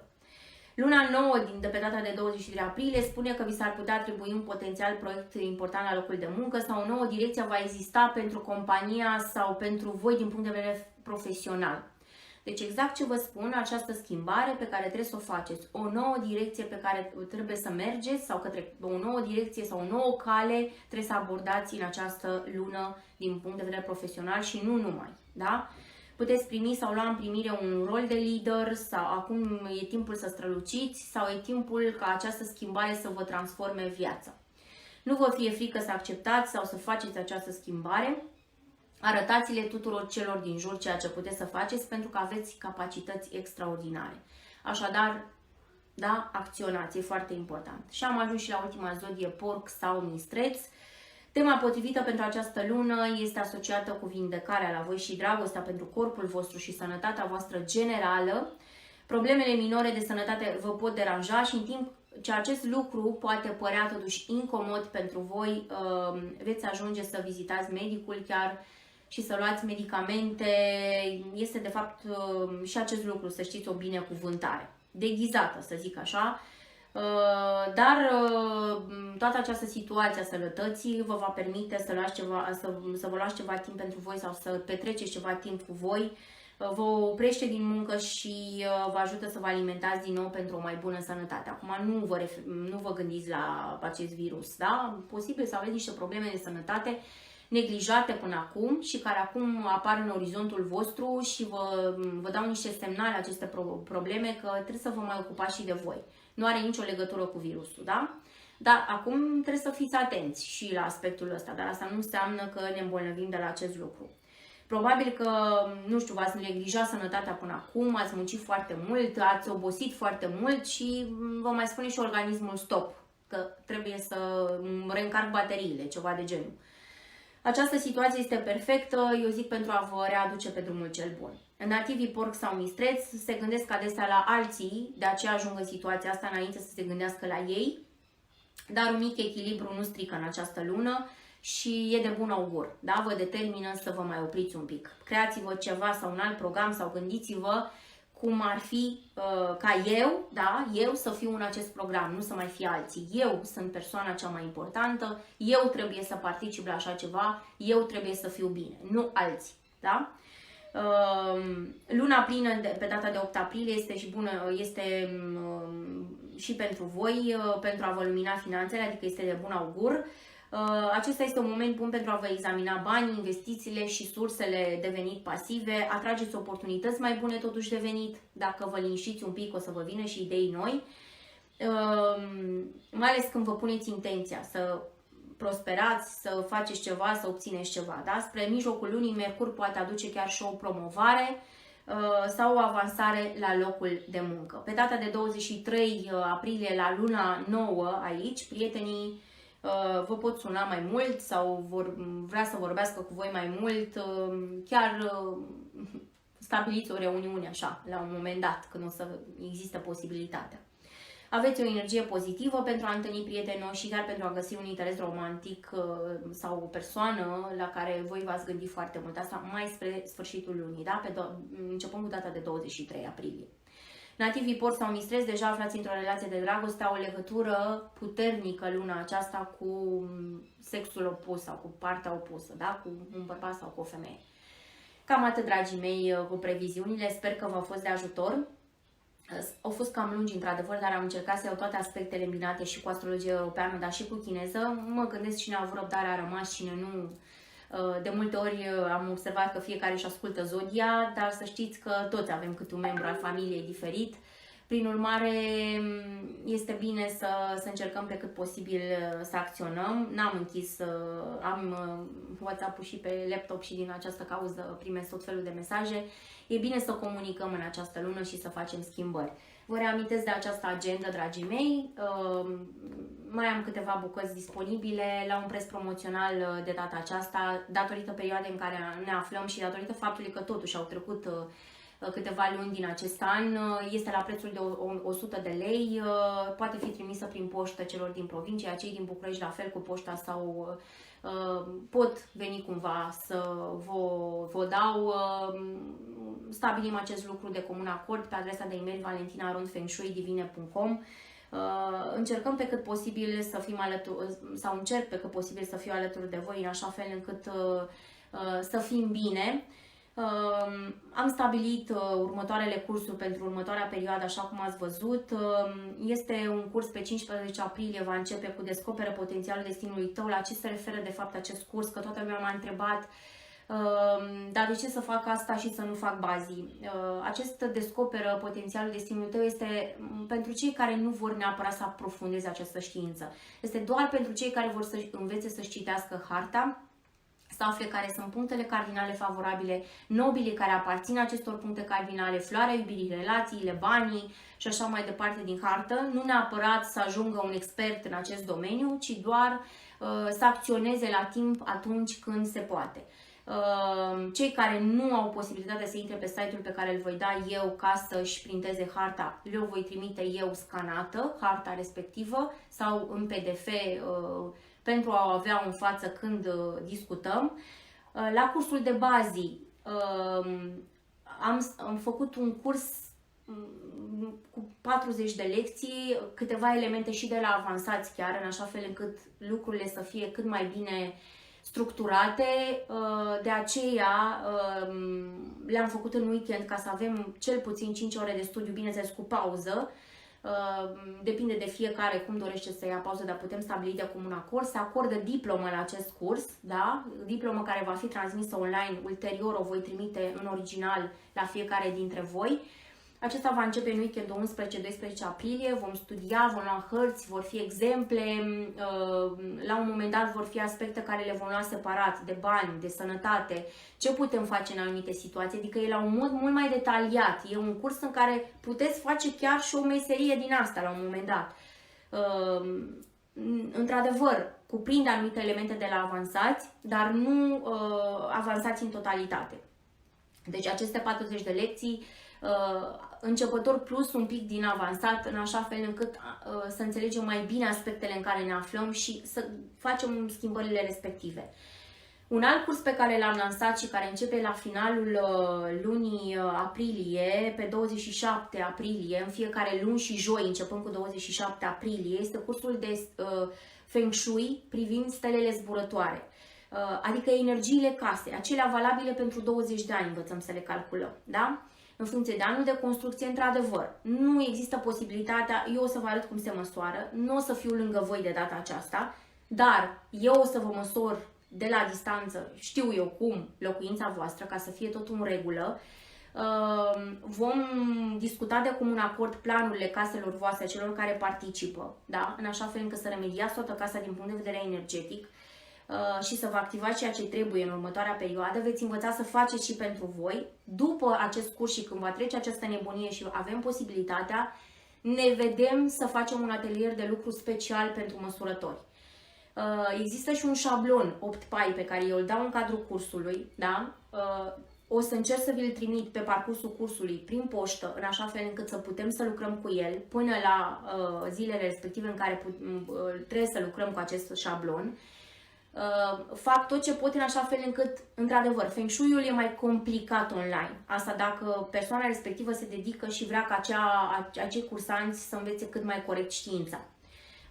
Luna nouă de pe data de 23 aprilie spune că vi s-ar putea atribui un potențial proiect important la locul de muncă sau o nouă direcție va exista pentru compania sau pentru voi din punct de vedere profesional. Deci exact ce vă spun, această schimbare pe care trebuie să o faceți, o nouă direcție pe care trebuie să mergeți sau către o nouă direcție sau o nouă cale trebuie să abordați în această lună din punct de vedere profesional și nu numai, da? Puteți primi sau lua în primire un rol de lider sau acum e timpul să străluciți sau e timpul ca această schimbare să vă transforme viața. Nu vă fie frică să acceptați sau să faceți această schimbare. Arătați-le tuturor celor din jur ceea ce puteți să faceți pentru că aveți capacități extraordinare. Așadar, da, acționați, e foarte important. Și am ajuns și la ultima zodie, porc sau mistreț. Tema potrivită pentru această lună este asociată cu vindecarea la voi și dragostea pentru corpul vostru și sănătatea voastră generală. Problemele minore de sănătate vă pot deranja și în timp ce acest lucru poate părea totuși incomod pentru voi, veți ajunge să vizitați medicul chiar și să luați medicamente. Este de fapt și acest lucru, să știți, o binecuvântare, deghizată, să zic așa. Dar toată această situație a sănătății vă va permite să vă luați ceva timp pentru voi sau să petreceți ceva timp cu voi, vă oprește din muncă și vă ajută să vă alimentați din nou pentru o mai bună sănătate. Acum nu vă gândiți la acest virus, da? Posibil să aveți niște probleme de sănătate neglijate până acum și care acum apar în orizontul vostru și vă dau niște semnale aceste probleme că trebuie să vă mai ocupați și de voi. Nu are nicio legătură cu virusul, da? Dar acum trebuie să fiți atenți și la aspectul ăsta, dar asta nu înseamnă că ne îmbolnăvim de la acest lucru. Probabil că, nu știu, v-ați neglijat sănătatea până acum, ați muncit foarte mult, ați obosit foarte mult și vă mai spune și organismul stop, că trebuie să reîncarc bateriile, ceva de genul. Această situație este perfectă, eu zic, pentru a vă readuce pe drumul cel bun. Nativii porc sau mistreț se gândesc adesea la alții, de aceea ajung în situația asta înainte să se gândească la ei, dar un mic echilibru nu strică în această lună și e de bun augur, da? Vă determină să vă mai opriți un pic. Creați-vă ceva sau un alt program sau gândiți-vă cum ar fi ca eu, da, eu să fiu în acest program, nu să mai fie alții. Eu sunt persoana cea mai importantă, eu trebuie să particip la așa ceva, eu trebuie să fiu bine, nu alții, da? Luna plină pe data de 8 aprilie este și bună, este și pentru voi, pentru a vă lumina finanțele, adică este de bun augur. Acesta este un moment bun pentru a vă examina banii, investițiile și sursele de venit pasive. Atrageți oportunități mai bune totuși de venit. Dacă vă liniștiți un pic, o să vă vină și idei noi. Mai ales când vă puneți intenția să prosperați, să faceți ceva, să obțineți ceva. Da? Spre mijlocul lunii, Mercur poate aduce chiar și o promovare sau o avansare la locul de muncă. Pe data de 23 aprilie, la luna nouă aici, prietenii vă pot suna mai mult sau vrea să vorbească cu voi mai mult, chiar stabiliți o reuniune așa, la un moment dat, când o să există posibilitatea. Aveți o energie pozitivă pentru a întâlni prietenoși și chiar pentru a găsi un interes romantic sau o persoană la care voi v-ați gândi foarte mult. Asta mai spre sfârșitul lunii, da? Începând cu data de 23 aprilie. Nativii Porc sau Mistreți deja aflați într-o relație de dragoste, au o legătură puternică luna aceasta cu sexul opus sau cu partea opusă, da? Cu un bărbat sau cu o femeie. Cam atât, dragii mei, cu previziunile. Sper că v-au fost de ajutor. Au fost cam lungi, într-adevăr, dar am încercat să iau toate aspectele îmbinate și cu astrologia europeană, dar și cu chineză. Mă gândesc cine a avut răbdare a rămas, cine nu. De multe ori am observat că fiecare își ascultă zodia, dar să știți că toți avem câte un membru al familiei diferit. Prin urmare, este bine să încercăm pe cât posibil să acționăm. N-am închis, am WhatsApp-ul și pe laptop și din această cauză primesc tot felul de mesaje. E bine să comunicăm în această lună și să facem schimbări. Vă reamintesc de această agendă, dragii mei. Mai am câteva bucăți disponibile la un preț promoțional de data aceasta, datorită perioadei în care ne aflăm și datorită faptului că totuși au trecut câteva luni din acest an. Este la prețul de 100 de lei, poate fi trimisă prin poștă celor din provincie, cei din București la fel cu poșta sau pot veni cumva să vă dau. Stabilim acest lucru de comun acord pe adresa de e-mail valentina@fengshuidivine.com. Încercăm pe cât posibil să fim alături, sau încerc pe cât posibil să fiu alături de voi în așa fel încât să fim bine. Am stabilit următoarele cursuri pentru următoarea perioadă, așa cum ați văzut. Este un curs pe 15 aprilie, va începe cu Descoperă potențialul destinului tău. La ce se referă de fapt acest curs? Că toată lumea m-a întrebat, dar de ce să fac asta și să nu fac bazii? Acest Descoperă potențialul destinului tău este pentru cei care nu vor neapărat să aprofundeze această știință. Este doar pentru cei care vor să învețe să-și citească harta, să afle care sunt punctele cardinale favorabile, nobilii care aparțin acestor puncte cardinale, floarea iubirii, relațiile, banii și așa mai departe din hartă. Nu neapărat să ajungă un expert în acest domeniu, ci doar să acționeze la timp atunci când se poate. Cei care nu au posibilitatea să intre pe site-ul pe care îl voi da eu ca să-și printeze harta, le voi trimite eu scanată, harta respectivă, sau în PDF pentru a o avea în față când discutăm. La cursul de bazii am făcut un curs cu 40 de lecții, câteva elemente și de la avansați chiar, în așa fel încât lucrurile să fie cât mai bine structurate. De aceea le-am făcut în weekend ca să avem cel puțin 5 ore de studiu, bineînțeles cu pauză. Depinde de fiecare cum dorește să ia pauză, dar putem stabili de comun acord. Se acordă diplomă la acest curs, da? Diplomă care va fi transmisă online, ulterior o voi trimite în original la fiecare dintre voi. Acesta va începe în weekend 11-12 aprilie, vom studia, vom lua hărți, vor fi exemple, la un moment dat vor fi aspecte care le vom lua separat, de bani, de sănătate, ce putem face în anumite situații, adică e la un mod mult mai detaliat, e un curs în care puteți face chiar și o meserie din asta la un moment dat. Într-adevăr, cuprinde anumite elemente de la avansați, dar nu avansați în totalitate. Deci aceste 40 de lecții, începător plus un pic din avansat, în așa fel încât să înțelegem mai bine aspectele în care ne aflăm și să facem schimbările respective. Un alt curs pe care l-am lansat și care începe la finalul lunii aprilie, pe 27 aprilie, în fiecare luni și joi, începând cu 27 aprilie, este cursul de Feng Shui privind stelele zburătoare. Adică energiile casei, acelea valabile pentru 20 de ani, învățăm să le calculăm, da? În funcție de anul de construcție, într-adevăr, nu există posibilitatea, eu o să vă arăt cum se măsoară, nu o să fiu lângă voi de data aceasta, dar eu o să vă măsor de la distanță, știu eu cum, locuința voastră, ca să fie totul în regulă. Vom discuta de comun acord planurile caselor voastre, celor care participă, da? În așa fel încât să remediați toată casa din punct de vedere energetic și să vă activați ceea ce trebuie în următoarea perioadă. Veți învăța să faceți și pentru voi. După acest curs și când va trece această nebunie și avem posibilitatea, ne vedem să facem un atelier de lucru special pentru măsurători. Există și un șablon 8 pai pe care eu îl dau în cadrul cursului, da? O să încerc să vi-l trimit pe parcursul cursului prin poștă, în așa fel încât să putem să lucrăm cu el până la zilele respective în care trebuie să lucrăm cu acest șablon. Fac tot ce pot în așa fel încât, într-adevăr, Feng Shui-ul e mai complicat online. Asta dacă persoana respectivă se dedică și vrea ca acei cursanți să învețe cât mai corect știința.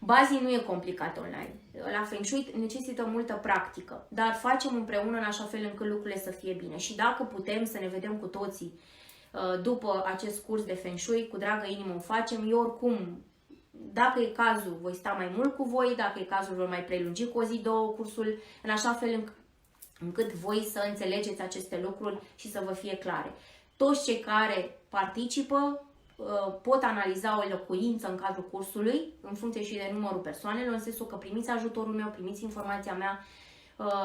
Bazii nu e complicat online. La Feng Shui necesită multă practică, dar facem împreună în așa fel încât lucrurile să fie bine. Și dacă putem să ne vedem cu toții după acest curs de Feng Shui, cu dragă inimă o facem. Eu oricum, dacă e cazul, voi sta mai mult cu voi, dacă e cazul, voi mai prelungi cu o zi, două cursul, în așa fel încât voi să înțelegeți aceste lucruri și să vă fie clare. Toți cei care participă pot analiza o locuință în cadrul cursului, în funcție și de numărul persoanelor, în sensul că primiți ajutorul meu, primiți informația mea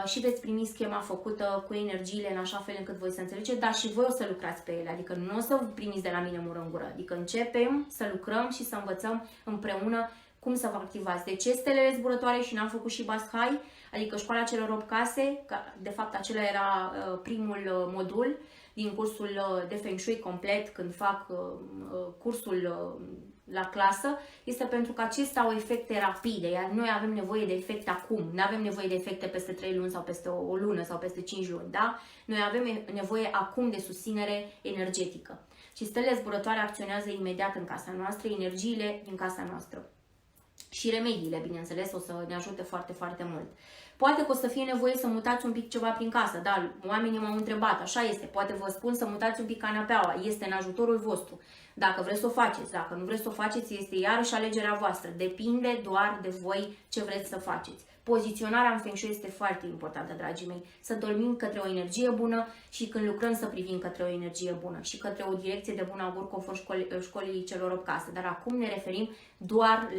și veți primi schema făcută cu energiile în așa fel încât voi să înțelegeți, dar și voi o să lucrați pe ele, adică nu o să primiți de la mine mură în gură, adică începem să lucrăm și să învățăm împreună cum să vă activați. De ce stelele zburătoare și n-am făcut și Bashai, adică școala celor 8 case, de fapt acela era primul modul din cursul de Feng Shui complet, când fac cursul la clasă, este pentru că acestea au efecte rapide, iar noi avem nevoie de efecte acum, nu avem nevoie de efecte peste 3 luni sau peste o lună sau peste 5 luni, da? Noi avem nevoie acum de susținere energetică. Și stelele zburătoare acționează imediat în casa noastră, energiile din casa noastră. Și remediile, bineînțeles, o să ne ajute foarte, foarte mult. Poate că o să fie nevoie să mutați un pic ceva prin casă, da, oamenii m-au întrebat, așa este, poate vă spun să mutați un pic canapeaua, este în ajutorul vostru. Dacă vreți să o faceți, dacă nu vreți să o faceți, este iarăși alegerea voastră, depinde doar de voi ce vreți să faceți. Poziționarea în Feng Shui este foarte importantă, dragii mei, să dormim către o energie bună și când lucrăm să privim către o energie bună și către o direcție de bun augur conform școlii celor 8 case. Dar acum ne referim doar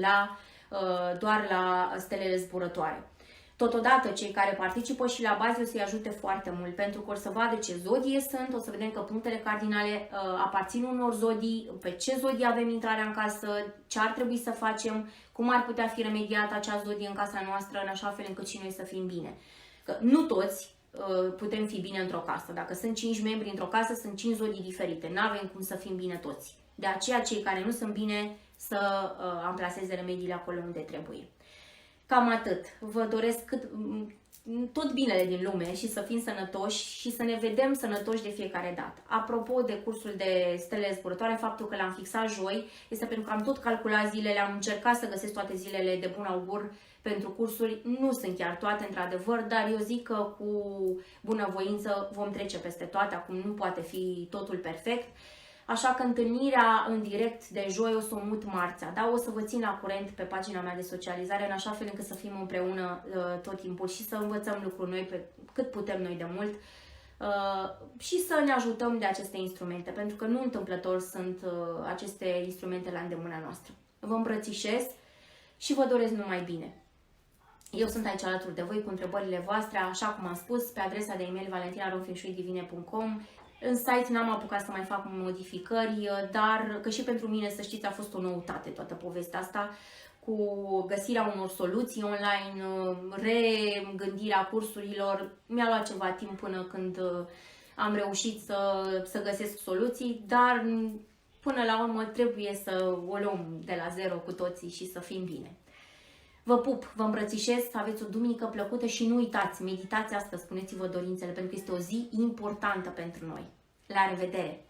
la stelele zburătoare. Totodată, cei care participă și la bază o să-i ajute foarte mult, pentru că o să vadă ce zodie sunt, o să vedem că punctele cardinale aparțin unor zodii, pe ce zodie avem intrarea în casă, ce ar trebui să facem, cum ar putea fi remediată acea zodie în casa noastră, în așa fel încât și noi să fim bine. Că nu toți putem fi bine într-o casă. Dacă sunt 5 membri într-o casă, sunt 5 zodii diferite. Nu avem cum să fim bine toți. De aceea, cei care nu sunt bine să amplaseze remediile acolo unde trebuie. Cam atât. Vă doresc tot binele din lume și să fim sănătoși și să ne vedem sănătoși de fiecare dată. Apropo de cursul de stele zburătoare, faptul că l-am fixat joi este pentru că am tot calculat zilele, am încercat să găsesc toate zilele de bun augur pentru cursuri. Nu sunt chiar toate, într-adevăr, dar eu zic că cu bunăvoință vom trece peste toate. Acum nu poate fi totul perfect. Așa că întâlnirea în direct de joi o să o mut marțea, da? O să vă țin la curent pe pagina mea de socializare, în așa fel încât să fim împreună tot timpul și să învățăm lucruri noi pe cât putem noi de mult și să ne ajutăm de aceste instrumente, pentru că nu întâmplător sunt aceste instrumente la îndemâna noastră. Vă îmbrățișez și vă doresc numai bine. Eu sunt aici alături de voi cu întrebările voastre, așa cum am spus, pe adresa de e-mail valentina@fengshuidivine.com. În site n-am apucat să mai fac modificări, dar că și pentru mine, să știți, a fost o noutate toată povestea asta cu găsirea unor soluții online, regândirea cursurilor. Mi-a luat ceva timp până când am reușit să găsesc soluții, dar până la urmă trebuie să o luăm de la zero cu toții și să fim bine. Vă pup, vă îmbrățișez, să aveți o duminică plăcută și nu uitați, meditați astăzi, spuneți-vă dorințele, pentru că este o zi importantă pentru noi. La revedere!